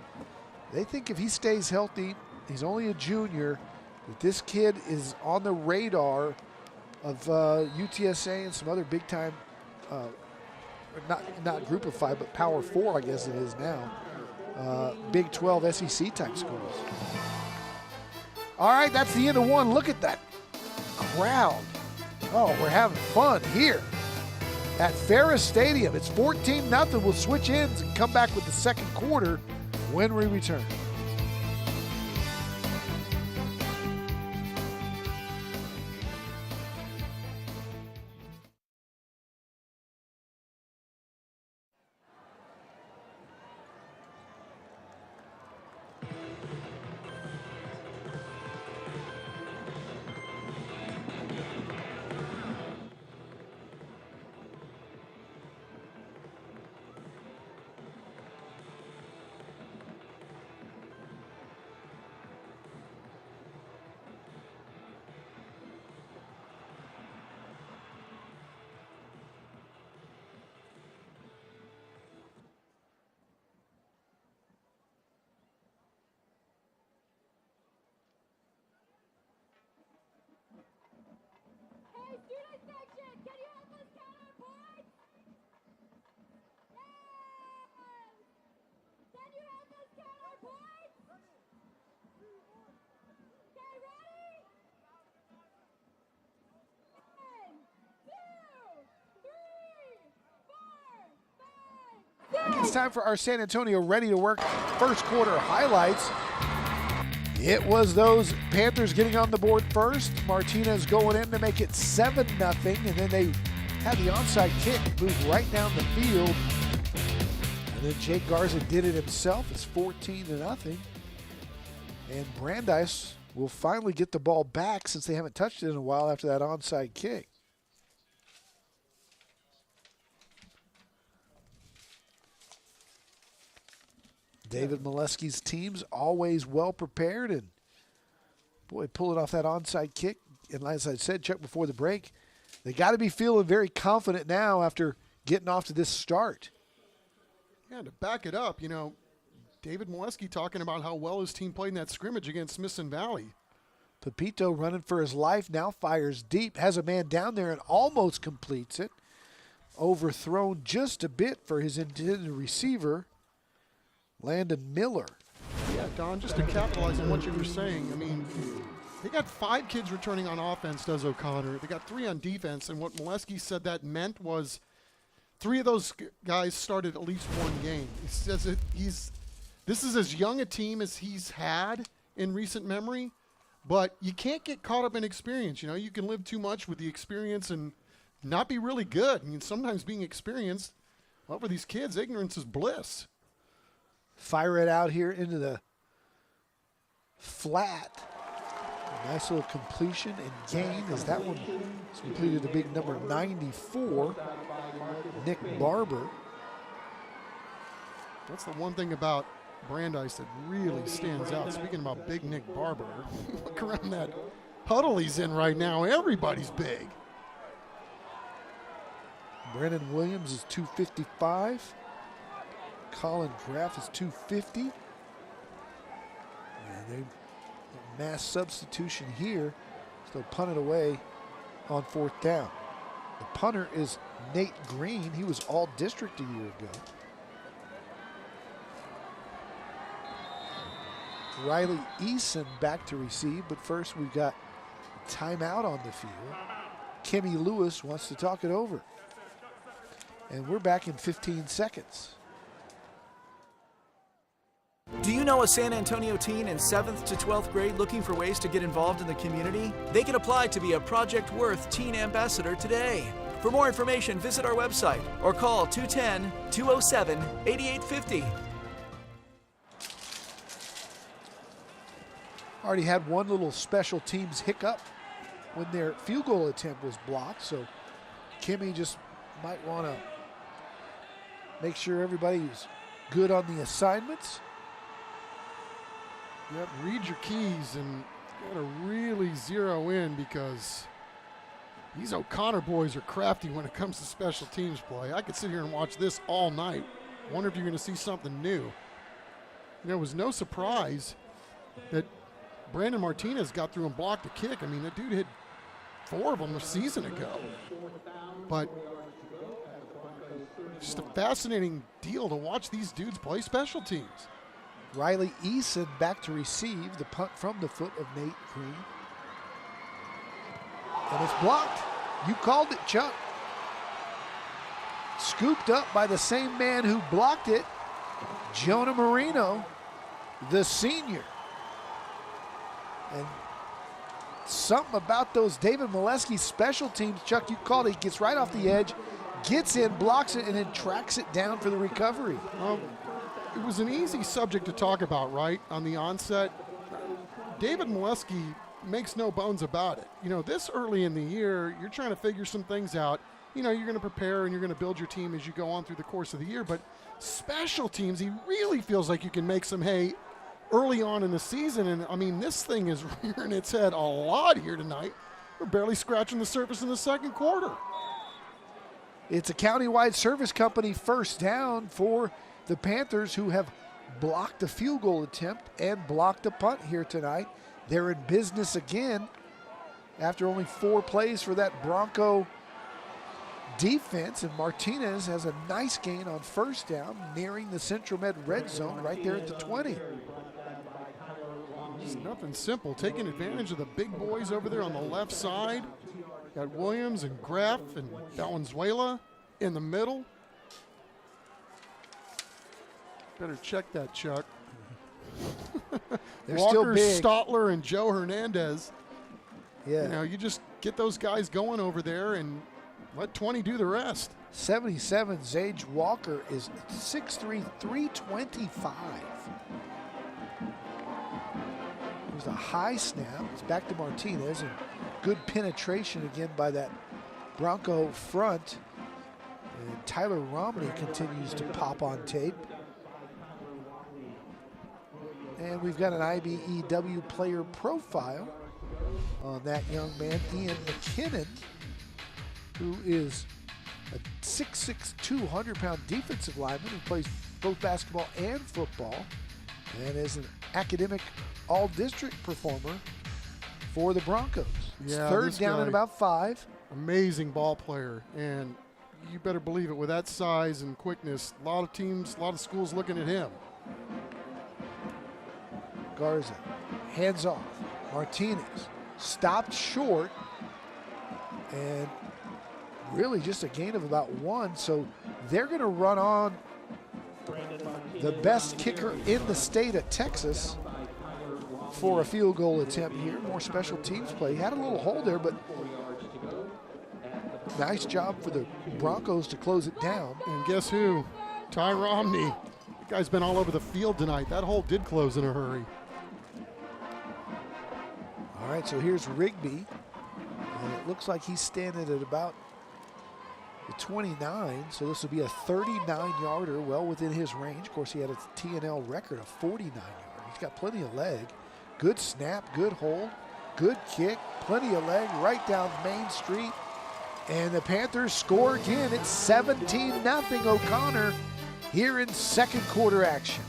S2: They think if he stays healthy, he's only a junior, that this kid is on the radar of UTSA and some other big-time, not Group of 5, but Power 4, I guess it is now. Big 12 SEC type schools. All right, that's the end of one. Look at that crowd. Oh, we're having fun here at Ferris Stadium. It's 14-0. We'll switch ends and come back with the second quarter when we return. It's time for our San Antonio Ready to Work first quarter highlights. It was those Panthers getting on the board first. Martinez going in to make it 7-0, and then they had the onside kick move right down the field. And then Jake Garza did it himself. It's 14-0. And Brandeis will finally get the ball back since they haven't touched it in a while after that onside kick. David Molesky's team's always well prepared, and boy, pulling off that onside kick. And as I said, Chuck, before the break, they got to be feeling very confident now after getting off to this start.
S1: Yeah, to back it up, you know, David Molesky talking about how well his team played in that scrimmage against Smithson Valley.
S2: Pepito running for his life, now fires deep, has a man down there and almost completes it. Overthrown just a bit for his intended receiver, Landon Miller.
S1: Yeah, Don, just to capitalize on what you were saying, I mean, they got 5 kids returning on offense, does O'Connor. They got 3 on defense, and what Molesky said that meant was 3 of those guys started at least 1 game. He says this is as young a team as he's had in recent memory, but you can't get caught up in experience. You know, you can live too much with the experience and not be really good. I mean, sometimes being experienced, well, for these kids, ignorance is bliss.
S2: Fire it out here into the flat. A nice little completion and gain as that one is completed to big number 94, Nick Barber.
S1: That's the one thing about Brandeis that really stands out. Speaking about big Nick Barber, look around that huddle he's in right now. Everybody's big.
S2: Brennan Williams is 255. Colin Graff is 250. And they mass substitution here. So they'll punt it away on 4th down. The punter is Nate Green. He was all district a year ago. Riley Eason back to receive, but first we've got timeout on the field. Kimmy Lewis wants to talk it over. And we're back in 15 seconds.
S13: Do you know a San Antonio teen in 7th to 12th grade looking for ways to get involved in the community? They can apply to be a Project Worth Teen Ambassador today. For more information, visit our website or call 210-207-8850.
S2: Already had one little special teams hiccup when their field goal attempt was blocked, so Kimmy just might want to make sure everybody's good on the assignments.
S1: Yep, read your keys and got to really zero in because these O'Connor boys are crafty when it comes to special teams play. I could sit here and watch this all night. Wonder if you're going to see something new. There was no surprise that Brandon Martinez got through and blocked a kick. I mean, that dude hit 4 of them a season ago. But just a fascinating deal to watch these dudes play special teams.
S2: Riley Eason back to receive the punt from the foot of Nate Green. And it's blocked. You called it, Chuck. Scooped up by the same man who blocked it, Jonah Marino, the senior. And something about those David Molesky special teams, Chuck, you called it. He gets right off the edge, gets in, blocks it, and then tracks it down for the recovery.
S1: It was an easy subject to talk about, right, on the onset. David Molesky makes no bones about it. You know, this early in the year, you're trying to figure some things out. You know, you're going to prepare and you're going to build your team as you go on through the course of the year. But special teams, he really feels like you can make some hay early on in the season. And, I mean, this thing is rearing its head a lot here tonight. We're barely scratching the surface in the second quarter.
S2: It's a countywide service company first down for the Panthers, who have blocked a field goal attempt and blocked a punt here tonight. They're in business again after only 4 plays for that Bronco defense, and Martinez has a nice gain on first down, nearing the Central Med red zone right there at the 20.
S1: It's nothing simple. Taking advantage of the big boys over there on the left side. Got Williams and Graff and Valenzuela in the middle. Better check that, Chuck.
S2: They're
S1: Walker,
S2: still big.
S1: Stotler, and Joe Hernandez.
S2: Yeah.
S1: You know, you just get those guys going over there and let 20 do the rest.
S2: 77, Zage Walker is 6'3", 325. There's a high snap. It's back to Martinez, and good penetration again by that Bronco front. And Tyler Romney continues to pop on tape. And we've got an IBEW player profile on that young man, Ian McKinnon, who is a 6'6", 200-pound defensive lineman who plays both basketball and football, and is an academic all-district performer for the Broncos.
S1: Yeah,
S2: third down
S1: guy,
S2: at about 5.
S1: Amazing ball player, and you better believe it, with that size and quickness, a lot of teams, a lot of schools looking at him.
S2: Garza, hands off. Martinez stopped short, and really just a gain of about 1. So they're going to run on the best kicker in the state of Texas for a field goal attempt here. More special teams play. He had a little hole there, but nice job for the Broncos to close it down.
S1: And guess who? Ty Romney. That guy's been all over the field tonight. That hole did close in a hurry.
S2: All right, so here's Rigby. And it looks like he's standing at about the 29, so this will be a 39-yarder, well within his range. Of course, he had a T&L record of 49-yarder. He's got plenty of leg. Good snap, good hold, good kick, plenty of leg right down Main Street. And the Panthers score again. It's 17-0 O'Connor here in second quarter action.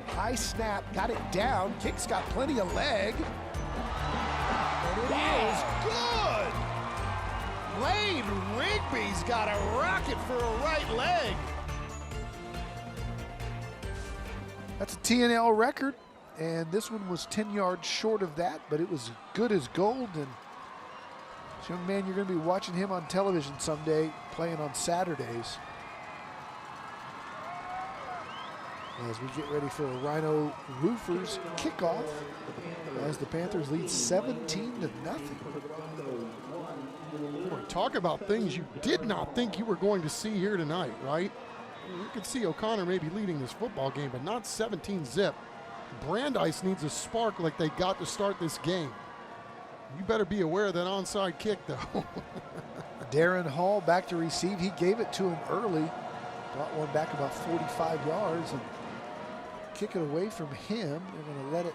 S2: High snap, got it down. Kick's got plenty of leg. And it is good. Lane Rigby's got a rocket for a right leg. That's a T&L record, and this one was 10 yards short of that, but it was good as gold. And this young man, you're going to be watching him on television someday, playing on Saturdays. As we get ready for a Rhino Roofers kickoff, as the Panthers lead 17-0.
S1: Boy, talk about things you did not think you were going to see here tonight, right? You could see O'Connor maybe leading this football game, but not 17-zip. Brandeis needs a spark like they got to start this game. You better be aware of that onside kick, though.
S2: Darren Hall back to receive. He gave it to him early. Brought one back about 45 yards and kick it away from him. They're going to let it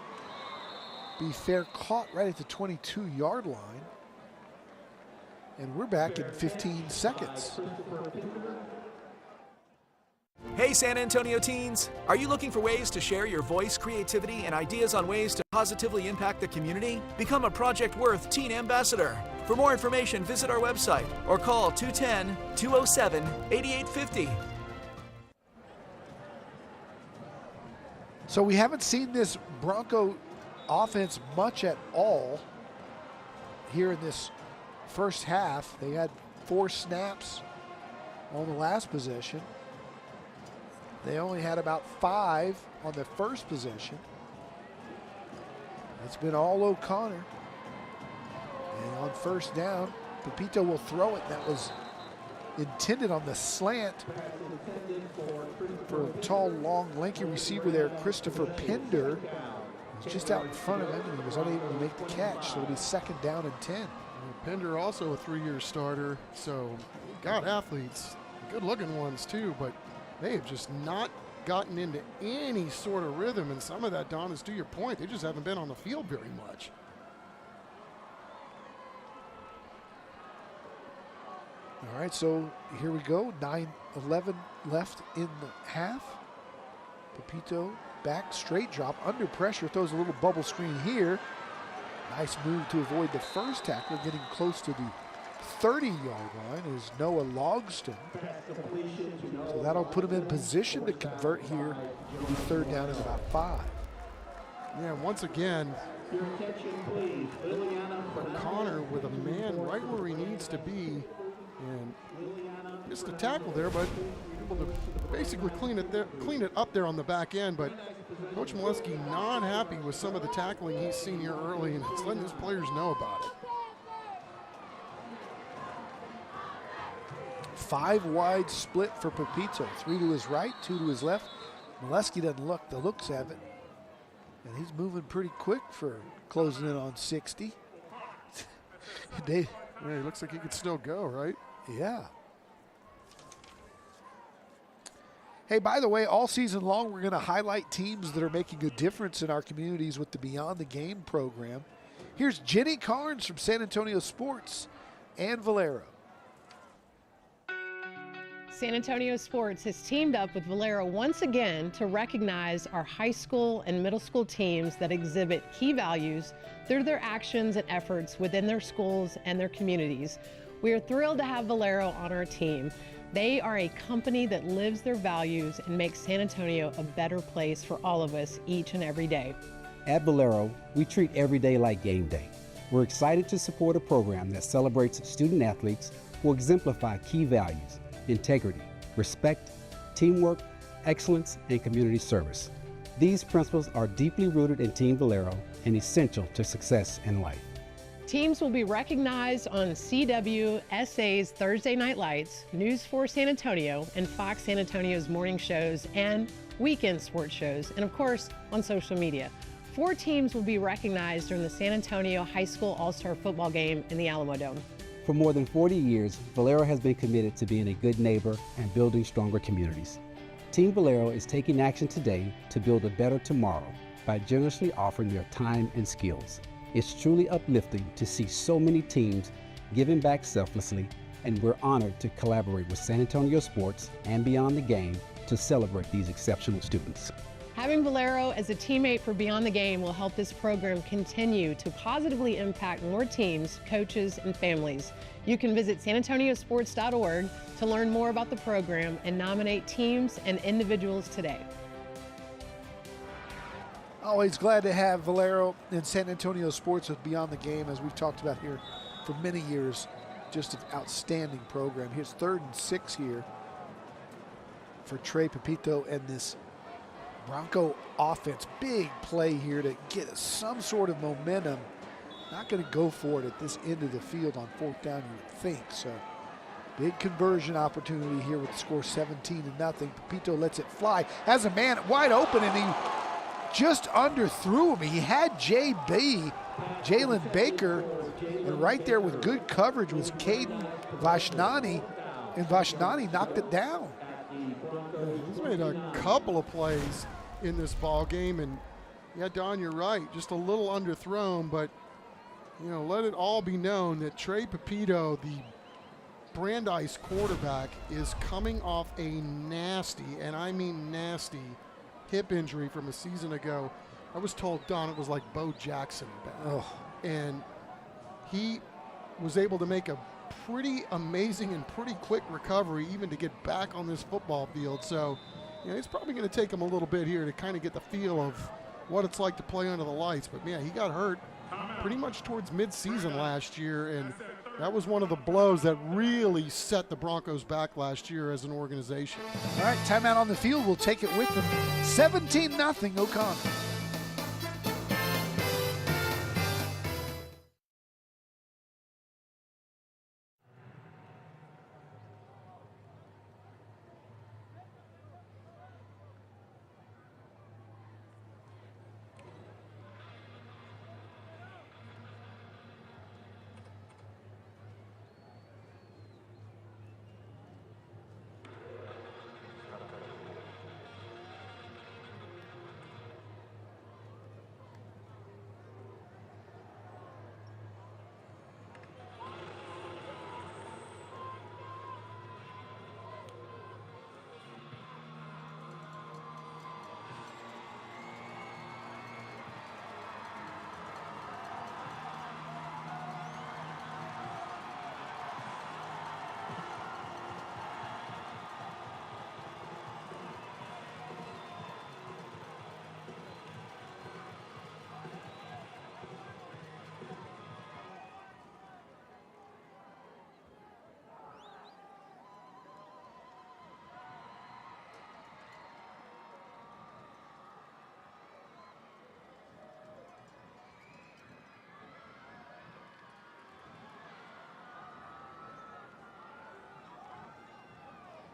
S2: be fair caught right at the 22-yard line. And we're back in 15 seconds.
S13: Hey San Antonio teens! Are you looking for ways to share your voice, creativity, and ideas on ways to positively impact the community? Become a Project Worth Teen Ambassador. For more information, visit our website or call 210-207-8850.
S2: So we haven't seen this Bronco offense much at all here in this first half. They had 4 snaps on the last possession. They only had about 5 on the first possession. It's been all O'Connor. And on first down, Pepito will throw it. That was intended on the slant for a tall, long, lanky receiver there, Christopher Pender. He's just out in front of him, and he was unable to make the catch, so it'll be 2nd down and 10.
S1: Pender also a 3-year starter, so got athletes, good-looking ones too, but they have just not gotten into any sort of rhythm, and some of that, Don, is to your point. They just haven't been on the field very much.
S2: All right, so here we go. 9:11 left in the half. Pepito back, straight drop, under pressure, throws a little bubble screen here. Nice move to avoid the first tackler, getting close to the 30-yard line is Noah Logston. So that'll put him in position to convert here. It'll be 3rd down and about 5.
S1: Yeah, once again, O'Connor with a man right where he needs to be, and missed a tackle there, but able to basically clean it up there on the back end. But Coach Molesky not happy with some of the tackling he's seen here early, and it's letting his players know about it.
S2: 5 wide split for Pepito. 3 to his right, 2 to his left. Molesky doesn't look the looks of it. And he's moving pretty quick for closing in on 60.
S1: Yeah, he looks like he could still go, right?
S2: Yeah. Hey, by the way, all season long, we're going to highlight teams that are making a difference in our communities with the Beyond the Game program. Here's Jenny Carnes from San Antonio Sports and Valero.
S14: San Antonio Sports has teamed up with Valero once again to recognize our high school and middle school teams that exhibit key values through their actions and efforts within their schools and their communities. We are thrilled to have Valero on our team. They are a company that lives their values and makes San Antonio a better place for all of us each and every day.
S15: At Valero, we treat every day like game day. We're excited to support a program that celebrates student athletes who exemplify key values: integrity, respect, teamwork, excellence, and community service. These principles are deeply rooted in Team Valero and essential to success in life.
S14: Teams will be recognized on CWSA's Thursday Night Lights, News 4 San Antonio, and Fox San Antonio's morning shows and weekend sports shows, and of course on social media. 4 teams will be recognized during the San Antonio High School All-Star Football Game in the Alamo Dome.
S15: For more than 40 years, Valero has been committed to being a good neighbor and building stronger communities. Team Valero is taking action today to build a better tomorrow by generously offering their time and skills. It's truly uplifting to see so many teams giving back selflessly, and we're honored to collaborate with San Antonio Sports and Beyond the Game to celebrate these exceptional students.
S14: Having Valero as a teammate for Beyond the Game will help this program continue to positively impact more teams, coaches, and families. You can visit sanantoniosports.org to learn more about the program and nominate teams and individuals today.
S2: Always glad to have Valero and San Antonio Sports with Beyond the Game, as we've talked about here for many years. Just an outstanding program. Here's 3rd and 6 here for Trey Pepito and this Bronco offense. Big play here to get some sort of momentum. Not going to go for it at this end of the field on 4th down, you would think. So big conversion opportunity here with the score 17-0. Pepito lets it fly. Has a man wide open, and he just underthrew him. He had Jalen Baker, and right there with good coverage was Caden Vashnani, and Vashnani knocked it down.
S1: He's made a couple of plays in this ball game, and yeah, Don, you're right. Just a little underthrown, but you know, let it all be known that Trey Pepito, the Brandeis quarterback is coming off a nasty, and I mean nasty, hip injury from a season ago. I was told, Don, it was like Bo Jackson bad.
S2: Oh.
S1: And he was able to make a pretty amazing and pretty quick recovery even to get back on this football field. So, it's probably going to take him a little bit here to kind of get the feel of what it's like to play under the lights. But, man, he got hurt pretty much towards midseason last year, and that was one of the blows that really set the Broncos back last year as an organization.
S2: All right, timeout on the field. We'll take it with them. 17-0 O'Connor.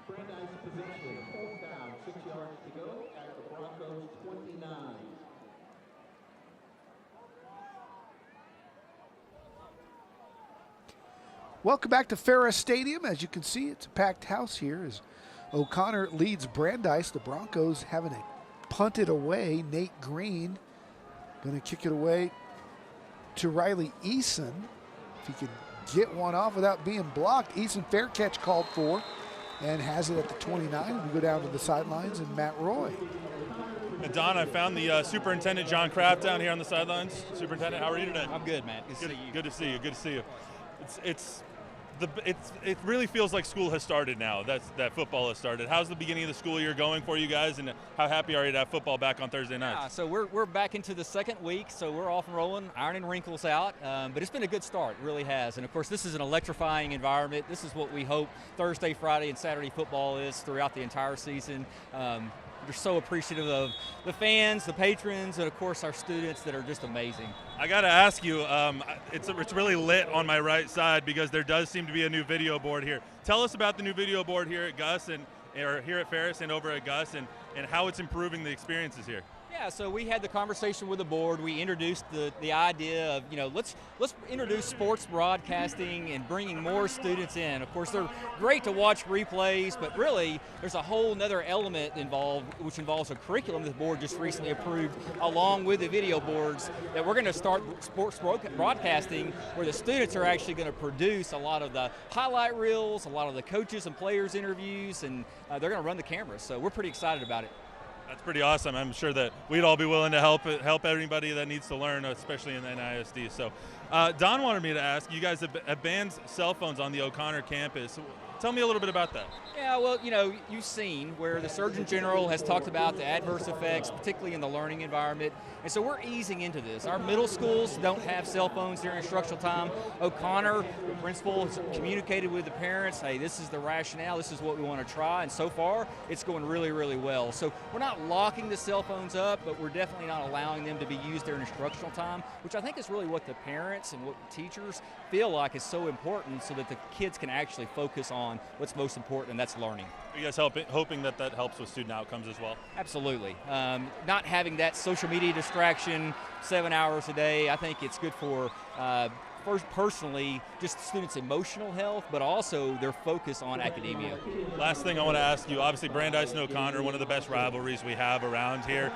S6: Brandeis possession, 4th down, 6 yards to go at the Broncos 29.
S2: Welcome back to Ferris Stadium. As you can see, it's a packed house here as O'Connor leads Brandeis. The Broncos having it punted away. Nate Green going to kick it away to Riley Eason. If he can get one off without being blocked. Eason, fair catch called for, and has it at the 29. We go down to the sidelines and Matt Roy.
S8: And Don, I found the Superintendent John Kraft down here on the sidelines. Superintendent, how are you today?
S16: I'm good, man. Good to see you.
S8: Good to see you. Good to see you. It really feels like school has started now. That football has started. How's the beginning of the school year going for you guys, and how happy are you to have football back on Thursday nights?
S16: Yeah, so we're back into the second week, so we're off and rolling, ironing wrinkles out. But it's been a good start, it really has. And of course, this is an electrifying environment. This is what we hope Thursday, Friday, and Saturday football is throughout the entire season. We're so appreciative of the fans, the patrons, and of course our students that are just amazing.
S8: I got to ask you, it's really lit on my right side because there does seem to be a new video board here. Tell us about the new video board here at Gus or here at Ferris and over at Gus and how it's improving the experiences here.
S16: Yeah, so we had the conversation with the board. We introduced the idea of, let's introduce sports broadcasting and bringing more students in. Of course, they're great to watch replays, but really there's a whole nother element involved, which involves a curriculum the board just recently approved along with the video boards that we're going to start sports broadcasting where the students are actually going to produce a lot of the highlight reels, a lot of the coaches and players interviews, and they're going to run the cameras. So we're pretty excited about it.
S8: That's pretty awesome. I'm sure that we'd all be willing to help everybody that needs to learn, especially in the NISD. So Don wanted me to ask, you guys have banned cell phones on the O'Connor campus. Tell me a little bit about that.
S16: Yeah, well, you've seen where the Surgeon General has talked about the adverse effects, particularly in the learning environment. And so we're easing into this. Our middle schools don't have cell phones during instructional time. O'Connor, the principal, has communicated with the parents, hey, this is the rationale, this is what we want to try. And so far, it's going really, really well. So we're not locking the cell phones up, but we're definitely not allowing them to be used during instructional time, which I think is really what the parents and what the teachers feel like is so important so that the kids can actually focus on what's most important, and that's learning.
S8: Are you guys hoping that helps with student outcomes as well?
S16: Absolutely. Not having that social media distraction 7 hours a day, I think it's good for personally just students' emotional health, but also their focus on academia.
S8: Last thing I want to ask you, obviously Brandeis and O'Connor, one of the best rivalries we have around here.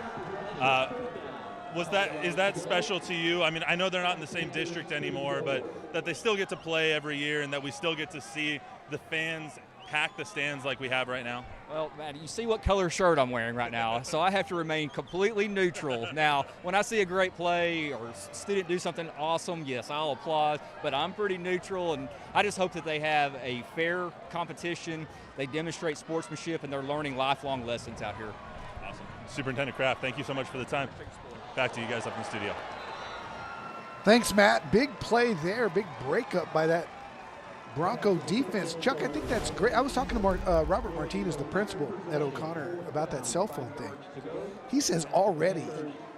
S8: Is that special to you? I mean, I know they're not in the same district anymore, but that they still get to play every year and that we still get to see the fans pack the stands like we have right now?
S16: Well, man, you see what color shirt I'm wearing right now, so I have to remain completely neutral. Now, when I see a great play or student do something awesome, yes, I'll applaud, but I'm pretty neutral, and I just hope that they have a fair competition, they demonstrate sportsmanship, and they're learning lifelong lessons out here.
S8: Awesome. Superintendent Kraft, thank you so much for the time. Back to you guys up in the studio.
S2: Thanks, Matt. Big play there, big breakup by that Bronco defense. Chuck, I think that's great. I was talking to Robert Martinez, the principal at O'Connor, about that cell phone thing. He says already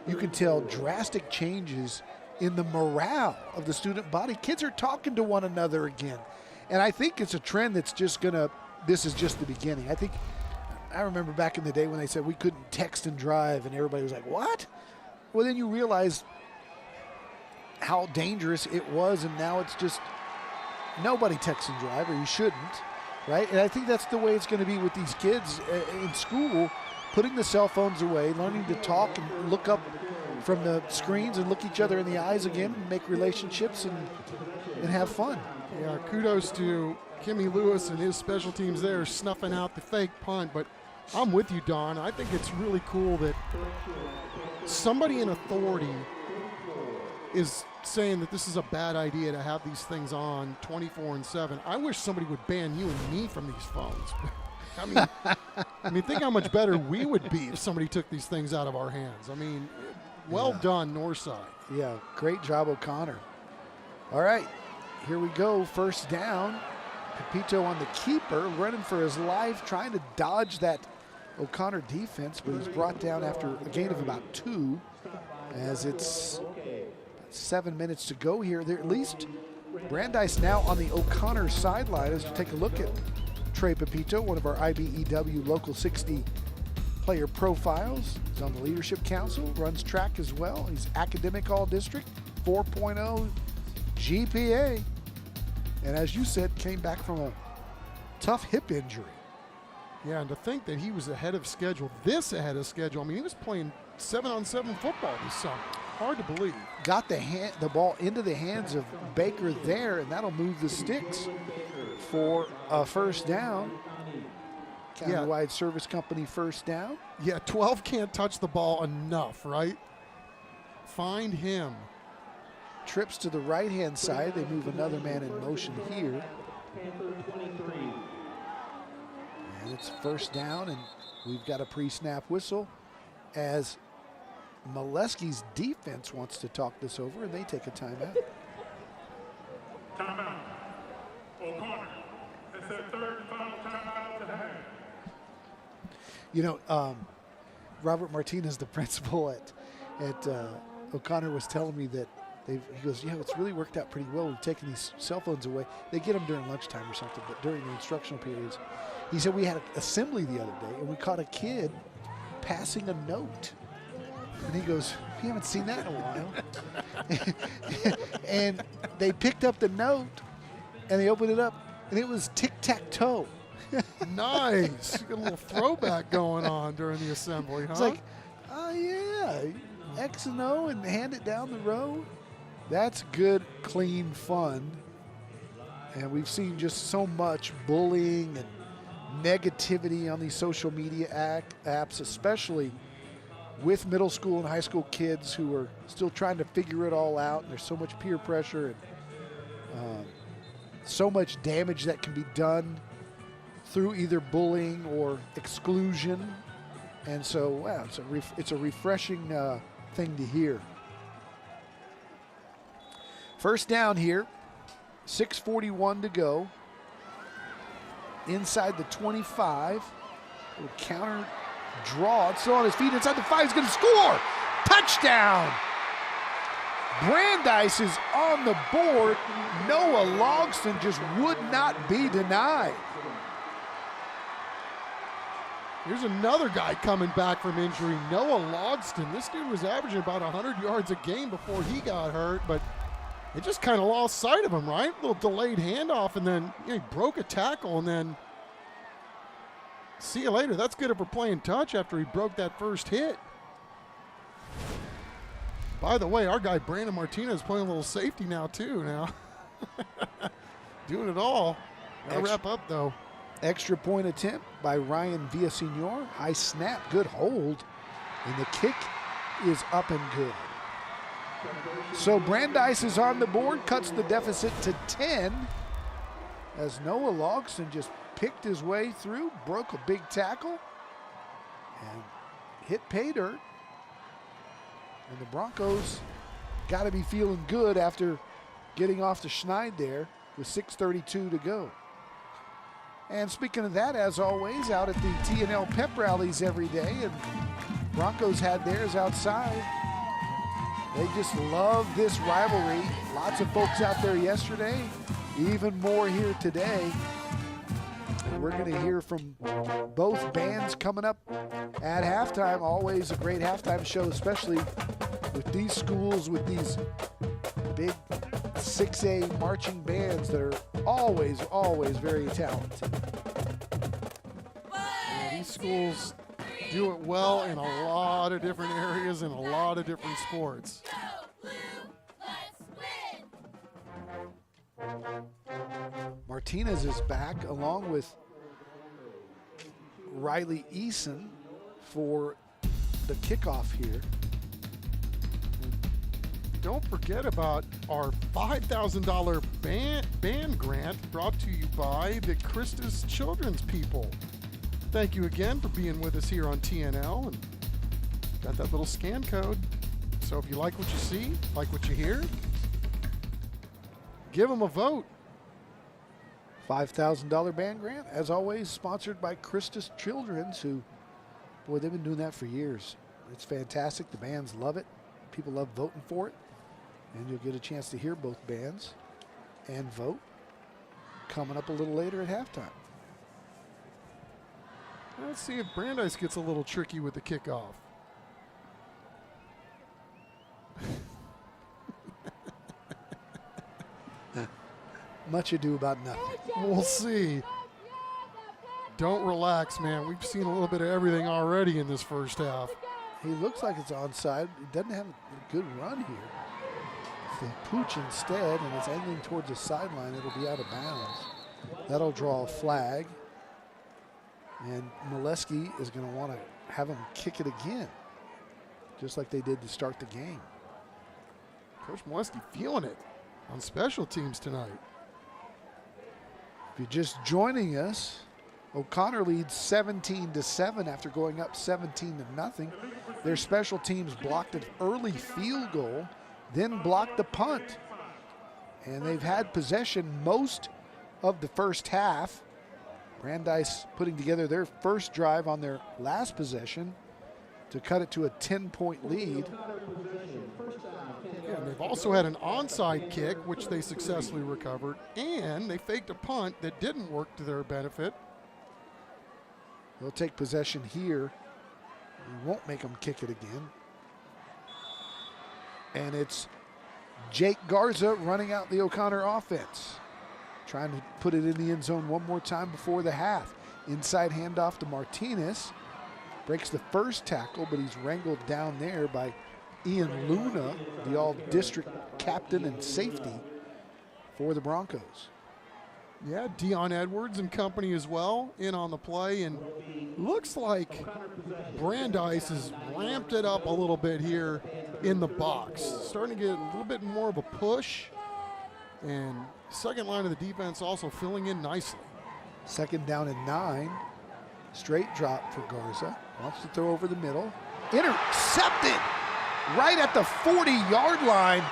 S2: you can tell drastic changes in the morale of the student body. Kids are talking to one another again. And I think it's a trend that's just this is just the beginning. I remember back in the day when they said we couldn't text and drive, and everybody was like, what? Well, then you realize how dangerous it was, and now it's just nobody texts and drive, or you shouldn't, right? And I think that's the way it's going to be with these kids in school, putting the cell phones away, learning to talk and look up from the screens and look each other in the eyes again and make relationships and have fun.
S1: Yeah, kudos to Kimmy Lewis and his special teams there snuffing out the fake punt, but I'm with you, Don. I think it's really cool that somebody in authority is saying that this is a bad idea to have these things on 24/7. I wish somebody would ban you and me from these phones. I mean, think how much better we would be if somebody took these things out of our hands. I mean, well done, Northside.
S2: Yeah, great job, O'Connor. All right, here we go. First down. Pepito on the keeper, running for his life, trying to dodge that O'Connor defense, but he's brought down after a gain of about 2, as it's 7 minutes to go here. They're at least Brandeis now on the O'Connor sideline as you take a look at Trey Pepito, one of our IBEW Local 60 player profiles. He's on the Leadership Council, runs track as well. He's academic all-district, 4.0 GPA. And as you said, came back from a tough hip injury.
S1: Yeah, and to think that he was ahead of schedule, ahead of schedule. I mean, he was playing 7-on-7 football this summer. Hard to believe.
S2: Got the ball into the hands of Baker there, and that'll move the sticks for a first down. Countywide Service Company first down.
S1: Yeah, 12 can't touch the ball enough, right? Find him.
S2: Trips to the right-hand side. They move another man in motion here. And it's first down, and we've got a pre-snap whistle as Molesky's defense wants to talk this over, and they take a timeout.
S7: Timeout. O'Connor. It's their third and final timeout of the half.
S2: You know, Robert Martinez, the principal at O'Connor, was telling me that he goes, yeah, it's really worked out pretty well. We've taken these cell phones away. They get them during lunchtime or something, but during the instructional periods. He said we had an assembly the other day, and we caught a kid passing a note. And he goes, you haven't seen that in a while. And they picked up the note, and they opened it up, and it was tic-tac-toe.
S1: Nice. You got a little throwback going on during the assembly, huh?
S2: It's like, oh, yeah, X and O and hand it down the row. That's good, clean fun. And we've seen just so much bullying and negativity on these social media apps, especially with middle school and high school kids who are still trying to figure it all out. And there's so much peer pressure and so much damage that can be done through either bullying or exclusion. And so, wow, it's a refreshing thing to hear. First down here, 6:41 to go. Inside the 25. Little counter draw. It's still on his feet inside the 5. He's going to score. Touchdown. Brandeis is on the board. Noah Logston just would not be denied.
S1: Here's another guy coming back from injury, Noah Logston. This dude was averaging about 100 yards a game before he got hurt, but they just kind of lost sight of him, right? A little delayed handoff, and then he broke a tackle, and then see you later. That's good if we're playing touch after he broke that first hit. By the way, our guy Brandon Martinez is playing a little safety now too. Doing it all. Gotta wrap up though.
S2: Extra point attempt by Ryan Villasenor. High snap, good hold. And the kick is up and good. So Brandeis is on the board, cuts the deficit to 10 as Noah Logson just picked his way through, broke a big tackle, and hit pay dirt. And the Broncos got to be feeling good after getting off the schneid there with 6:32 to go. And speaking of that, as always, out at the T&L pep rallies every day, and Broncos had theirs outside. They just love this rivalry. Lots of folks out there yesterday, even more here today. And we're going to hear from both bands coming up at halftime. Always a great halftime show, especially with these schools, with these big 6A marching bands that are always, always very talented.
S1: Yeah, these schools do it well in a lot of different areas in a lot of different sports.
S2: Martinez is back along with Riley Eason for the kickoff here.
S1: Don't forget about our $5,000 band grant brought to you by the Christus Children's People. Thank you again for being with us here on TNL, and got that little scan code. So if you like what you see, like what you hear, give them a vote.
S2: $5,000 band grant, as always, sponsored by Christus Children's, who, boy, they've been doing that for years. It's fantastic. The bands love it. People love voting for it. And you'll get a chance to hear both bands and vote coming up a little later at halftime.
S1: Let's see if Brandeis gets a little tricky with the kickoff.
S2: Much ado about nothing.
S1: We'll see. Don't relax, man. We've seen a little bit of everything already in this first half.
S2: He looks like it's onside. He doesn't have a good run here. It's the pooch instead, and it's angling towards the sideline. It'll be out of bounds. That'll draw a flag. And Molesky is going to want to have him kick it again, just like they did to start the game.
S1: Coach Molesky feeling it on special teams tonight.
S2: If you're just joining us, O'Connor leads 17-7 after going up 17-0. Their special teams blocked an early field goal, then blocked the punt. And they've had possession most of the first half. Brandeis putting together their first drive on their last possession to cut it to a 10-point lead.
S1: Yeah, and they've also had an onside kick, which they successfully recovered, and they faked a punt that didn't work to their benefit.
S2: They'll take possession here. We won't make them kick it again. And it's Jake Garza running out the O'Connor offense, trying to put it in the end zone one more time before the half. Inside handoff to Martinez. Breaks the first tackle, but he's wrangled down there by Ian Luna, the all-district captain and safety for the Broncos.
S1: Yeah, Dion Edwards and company as well in on the play, and looks like Brandeis has ramped it up a little bit here in the box. Starting to get a little bit more of a push, and second line of the defense also filling in nicely.
S2: Second down and 9. Straight drop for Garza. Wants to throw over the middle. Intercepted right at the 40-yard line.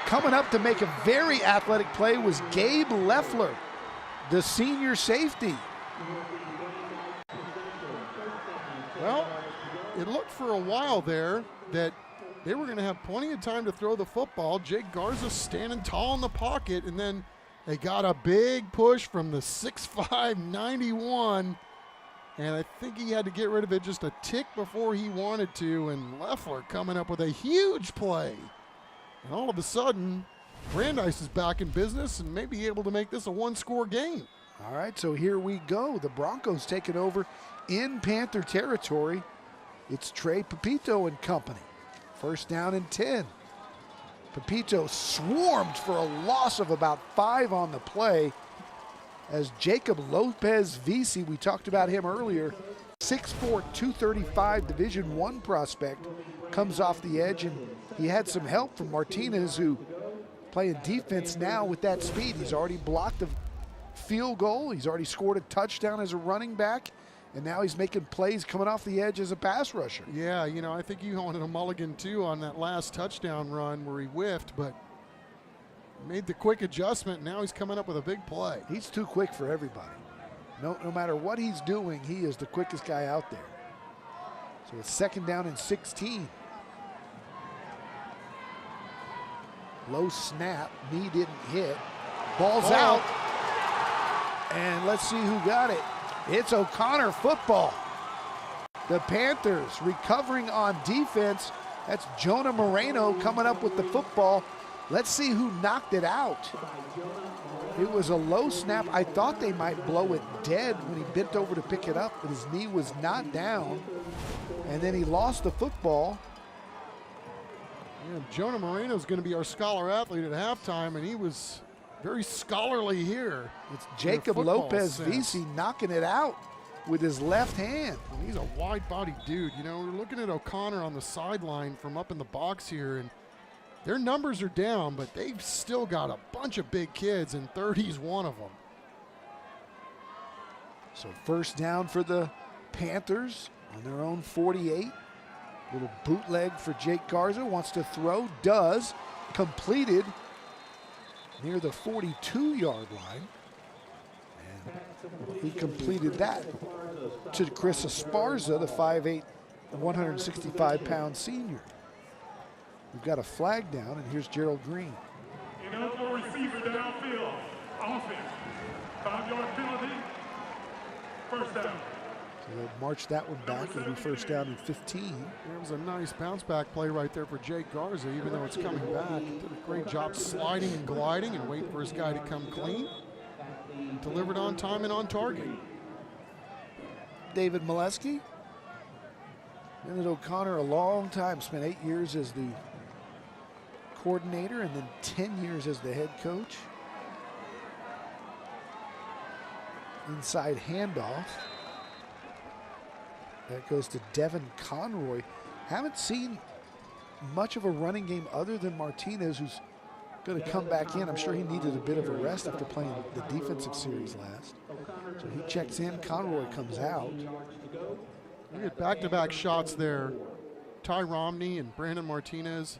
S2: Coming up to make a very athletic play was Gabe Leffler, the senior safety.
S1: Well, it looked for a while there that they were going to have plenty of time to throw the football. Jake Garza standing tall in the pocket, and then they got a big push from the 6'5", 91, and I think he had to get rid of it just a tick before he wanted to, and Leffler coming up with a huge play. And all of a sudden, Brandeis is back in business and may be able to make this a one-score game.
S2: All right, so here we go. The Broncos taking over in Panther territory. It's Trey Pepito and company. First down and 10. Pepito swarmed for a loss of about 5 on the play as Jacob Lopez Visi, we talked about him earlier, 6'4", 235 Division I prospect, comes off the edge, and he had some help from Martinez, who playing defense now with that speed. He's already blocked a field goal. He's already scored a touchdown as a running back, and now he's making plays coming off the edge as a pass rusher.
S1: Yeah, you know, I think you wanted a mulligan too on that last touchdown run where he whiffed, but made the quick adjustment. Now he's coming up with a big play.
S2: He's too quick for everybody. No matter what he's doing, he is the quickest guy out there. So it's second down and 16. Low snap, knee didn't hit. Ball's out. And let's see who got it. It's O'Connor football. The Panthers recovering on defense. That's Jonah Moreno coming up with the football. Let's see who knocked it out. It was a low snap. I thought they might blow it dead when he bent over to pick it up, but his knee was not down. And then he lost the football.
S1: Yeah, Jonah Moreno is going to be our scholar athlete at halftime, and he was very scholarly here.
S2: It's Jacob Lopez Visi knocking it out with his left hand.
S1: And he's a wide-bodied dude. You know, we're looking at O'Connor on the sideline from up in the box here, and their numbers are down, but they've still got a bunch of big kids, and 30's one of them.
S2: So first down for the Panthers on their own 48. Little bootleg for Jake Garza, wants to throw, does, completed near the 42-yard line. And he completed that to Chris Esparza, the 5'8", 165-pound senior. We've got a flag down, and here's Gerald Green.
S7: Ineligible receiver downfield. Offense. 5-yard penalty. First down.
S2: So they'll march that one back. It'll be first down and 15.
S1: There was a nice bounce back play right there for Jake Garza, even though it's coming back. He did a great job sliding and gliding and waiting for his guy to come clean. Delivered on time and on target.
S2: David Molesky. Been at O'Connor a long time, spent 8 years as the coordinator and then 10 years as the head coach. Inside handoff. That goes to Devin Conroy. Haven't seen much of a running game other than Martinez, who's going to come back in. I'm sure he needed a bit of a rest after playing the defensive series last. So he checks in, Conroy comes out.
S1: We had back-to-back shots there. Ty Romney and Brandon Martinez.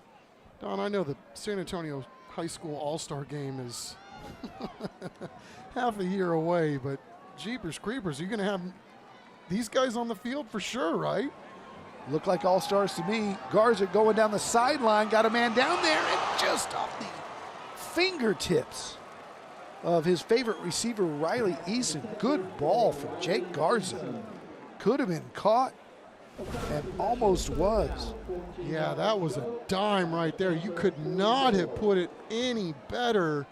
S1: Don, I know the San Antonio High School All-Star game is half a year away, but jeepers creepers, you're going to have these guys on the field for sure, right?
S2: Look like all-stars to me. Garza going down the sideline, got a man down there, and just off the fingertips of his favorite receiver, Riley Eason. Good ball from Jake Garza. Could have been caught and almost was.
S1: Yeah, that was a dime right there. You could not have put it any better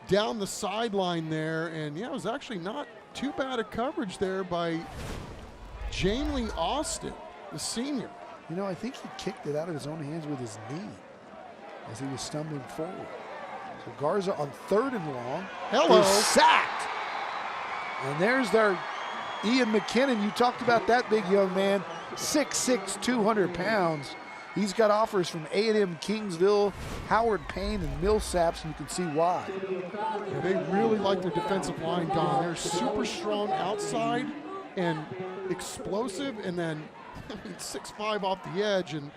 S1: down the sideline there. And yeah, it was actually not too bad a coverage there by Jamley Austin, the senior.
S2: You know, I think he kicked it out of his own hands with his knee as he was stumbling forward. So Garza on 3rd and long.
S1: Hello.
S2: Is sacked. And there's their Ian McKinnon. You talked about that big young man, 6'6", 200 pounds. He's got offers from A&M Kingsville, Howard Payne, and Millsaps, and you can see why.
S1: Yeah, they really like their defensive line, Don. They're super strong outside and explosive, and then 6'5" off the edge, and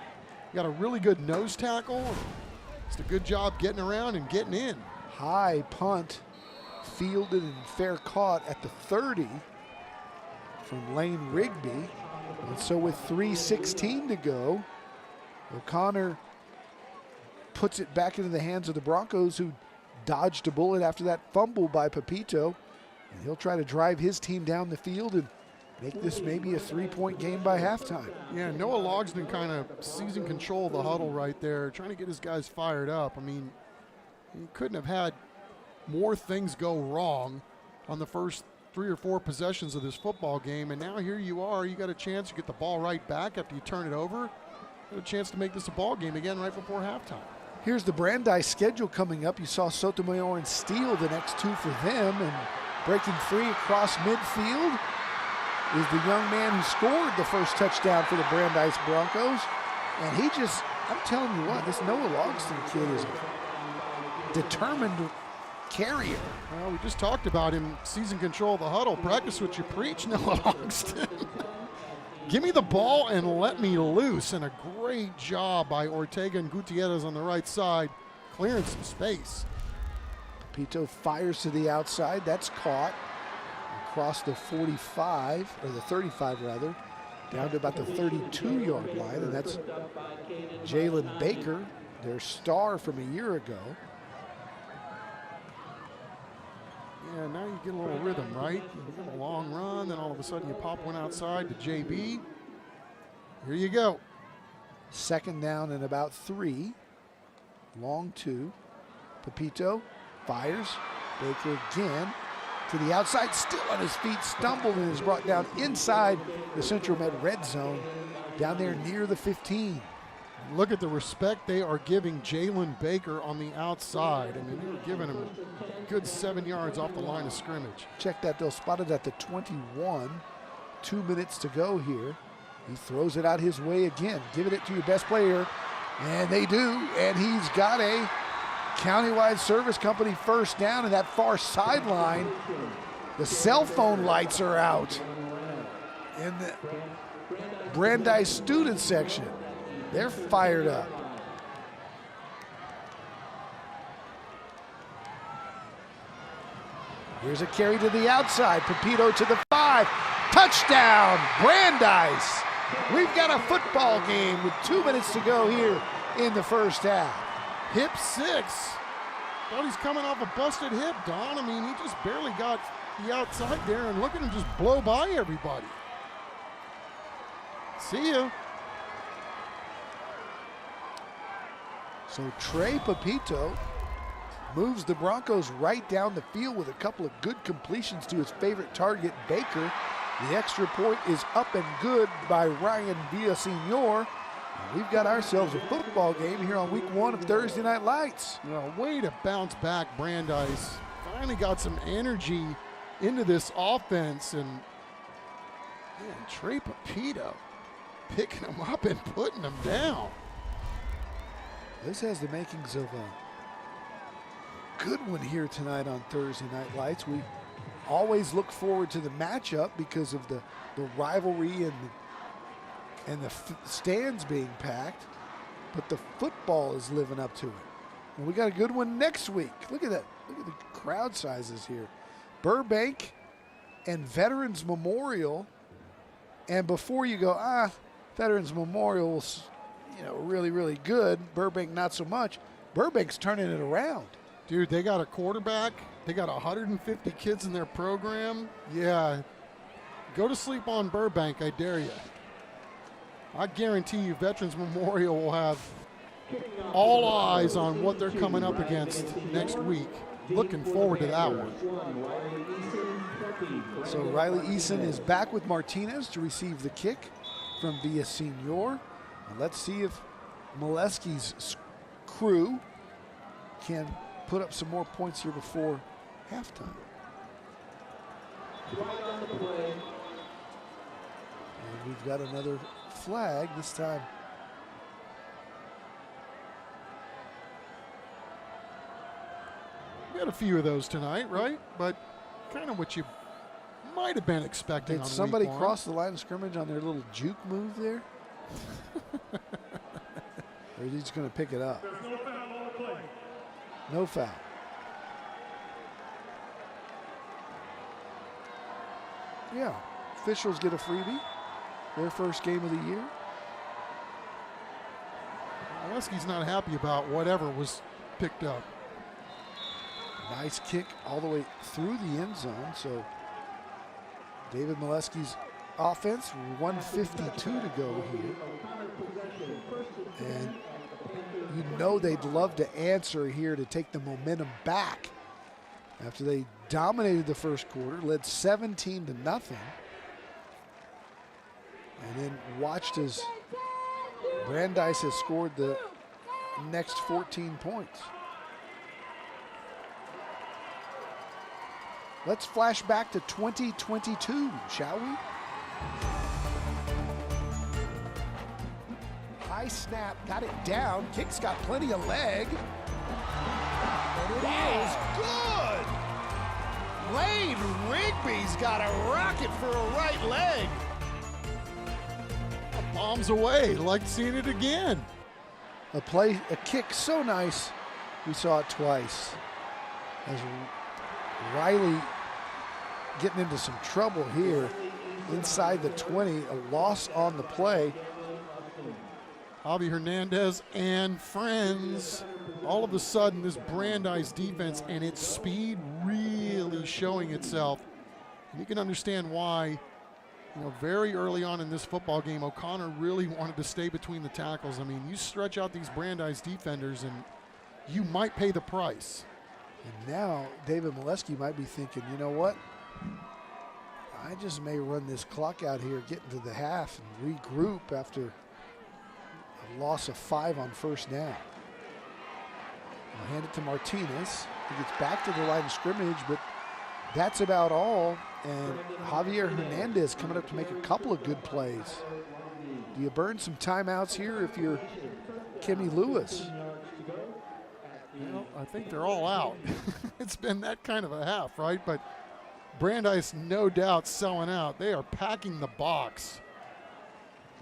S1: got a really good nose tackle. It's a good job getting around and getting in.
S2: High punt, fielded and fair caught at the 30 from Lane Rigby. And so with 3:16 to go, O'Connor puts it back into the hands of the Broncos, who dodged a bullet after that fumble by Pepito. And he'll try to drive his team down the field and make this maybe a 3-point game by halftime.
S1: Yeah, Noah Logsdon kind of seizing control of the huddle right there, trying to get his guys fired up. I mean, he couldn't have had more things go wrong on the first 3 or 4 possessions of this football game. And now here you are, you got a chance to get the ball right back after you turn it over. Got a chance to make this a ball game again right before halftime.
S2: Here's the Brandeis schedule coming up. You saw Sotomayor and Steele, the next two for them, and breaking free across midfield is the young man who scored the first touchdown for the Brandeis Broncos. And he just, I'm telling you what, this Noah Logston kid is a determined carrier.
S1: Well, we just talked about him, season control of the huddle. Practice what you preach, Noah Logston. Give me the ball and let me loose. And a great job by Ortega and Gutierrez on the right side, clearing some space.
S2: Pepito fires to the outside. That's caught across the 45, or the 35 rather, down to about the 32-yard line. And that's Jalen Baker, their star from a year ago. Yeah, now you get a little rhythm, right? You get a long run, then all of a sudden you pop one outside to JB. Here you go. Second down and about 3. Long 2. Pepito fires. Baker again to the outside, still on his feet, stumbled and is brought down inside the Central Med red zone, down there near the 15.
S1: Look at the respect they are giving Jalen Baker on the outside. I mean, they were giving him a good 7 yards off the line of scrimmage.
S2: Check that, they'll spot it at the 21. 2 minutes to go here. He throws it out his way again, giving it to your best player, and they do, and he's got a Countywide Service Company first down in that far sideline. The cell phone lights are out in the Brandeis student section. They're fired up. Here's a carry to the outside. Pepito to the 5. Touchdown, Brandeis. We've got a football game with 2 minutes to go here in the first half.
S1: Hip 6. Thought he's coming off a busted hip, Don. I mean, he just barely got the outside there, and look at him just blow by everybody. See ya.
S2: So Trey Pepito moves the Broncos right down the field with a couple of good completions to his favorite target, Baker. The extra point is up and good by Ryan Villasenor. We've got ourselves a football game here on week 1 of Thursday Night Lights.
S1: Well, way to bounce back, Brandeis. Finally got some energy into this offense, and man, Trey Pepito picking him up and putting him down.
S2: This has the makings of a good one here tonight on Thursday Night Lights. We always look forward to the matchup because of the rivalry and the stands being packed, but the football is living up to it. And we got a good one next week. Look at that. Look at the crowd sizes here. Burbank and Veterans Memorial. And before you go, Veterans Memorial, really, really good. Burbank, not so much. Burbank's turning it around.
S1: Dude, they got a quarterback. They got 150 kids in their program. Yeah, go to sleep on Burbank, I dare you. I guarantee you Veterans Memorial will have all eyes on what they're coming up against next week. Looking forward to that one.
S2: So Riley Eason is back with Martinez to receive the kick from Villasenor. And let's see if Molesky's crew can put up some more points here before halftime. And we've got another flag this time.
S1: We had a few of those tonight, right? But kind of what you might have been expecting.
S2: Did somebody cross the line of scrimmage on their little juke move there? Or is he just going to pick it up? No foul. Yeah, officials get a freebie. Their first game of the year.
S1: Molesky's not happy about whatever was picked up.
S2: Nice kick all the way through the end zone. So David Molesky's offense, 152 to go here. And you know they'd love to answer here to take the momentum back after they dominated the first quarter, led 17-0, and then watched as Brandeis has scored the next 14 points. Let's flash back to 2022, shall we? High snap, got it down. Kick's got plenty of leg. And it is good. Lane Rigby's got a rocket for a right leg.
S1: Bombs away, like seeing it again.
S2: A kick so nice, we saw it twice. As Riley getting into some trouble here inside the 20, a loss on the play.
S1: Javi Hernandez and friends. All of a sudden, this Brandeis defense and its speed really showing itself. And you can understand why, very early on in this football game, O'Connor really wanted to stay between the tackles. I mean, you stretch out these Brandeis defenders and you might pay the price.
S2: And now David Molesky might be thinking, you know what? I just may run this clock out here, get into the half and regroup after a loss of 5 on first down. I'll hand it to Martinez. He gets back to the line of scrimmage, but that's about all. And Javier Hernandez coming up to make a couple of good plays. Do you burn some timeouts here if you're Kimmy Lewis?
S1: Well, I think they're all out. It's been that kind of a half, right? But Brandeis, no doubt, selling out. They are packing the box.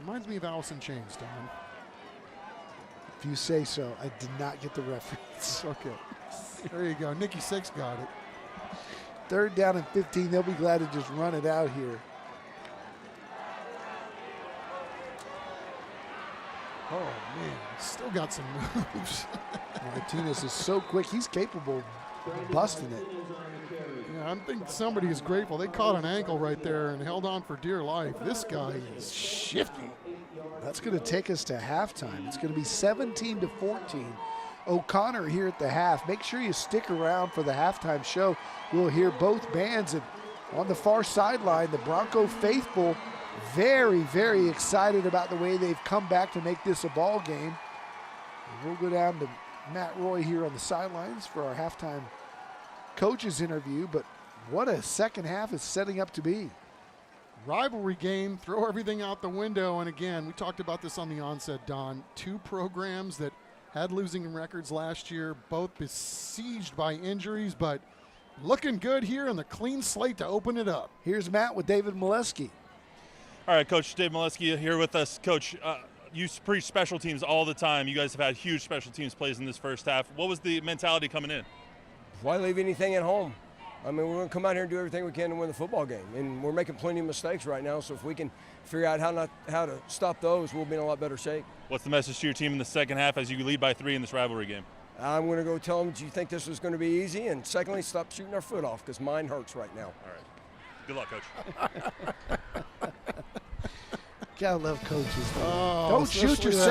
S1: Reminds me of Allison Chains, Don.
S2: If you say so. I did not get the reference.
S1: Okay. There you go. Nikki Six got it.
S2: 3rd down and 15. They'll be glad to just run it out here.
S1: Oh, man. Still got some moves.
S2: Martinez is so quick. He's capable of busting it.
S1: Yeah, I'm thinking somebody is grateful. They caught an ankle right there and held on for dear life. This guy is shifty.
S2: That's going to take us to halftime. It's going to be 17-14. O'Connor here at the half. Make sure you stick around for the halftime show. We'll hear both bands. And on the far sideline, the Bronco faithful very, very excited about the way they've come back to make this a ball game. And we'll go down to Matt Roy here on the sidelines for our halftime coaches interview. But what a second half is setting up to be.
S1: Rivalry game, throw everything out the window. And again, we talked about this on the onset, Don. 2 programs that had losing records last year, both besieged by injuries, but looking good here on the clean slate to open it up.
S2: Here's Matt with David Molesky.
S8: All right, Coach Dave Molesky here with us. Coach, you preach special teams all the time. You guys have had huge special teams plays in this first half. What was the mentality coming in?
S5: Why leave anything at home? I mean, we're going to come out here and do everything we can to win the football game. And we're making plenty of mistakes right now, so if we can figure out how to stop those, we'll be in a lot better shape.
S8: What's the message to your team in the second half as you lead by 3 in this rivalry game?
S5: I'm going to go tell them, do you think this was going to be easy? And secondly, stop shooting our foot off because mine hurts right now.
S8: All right. Good luck, Coach.
S2: Gotta love coaches.
S1: Oh,
S2: don't shoot yourself.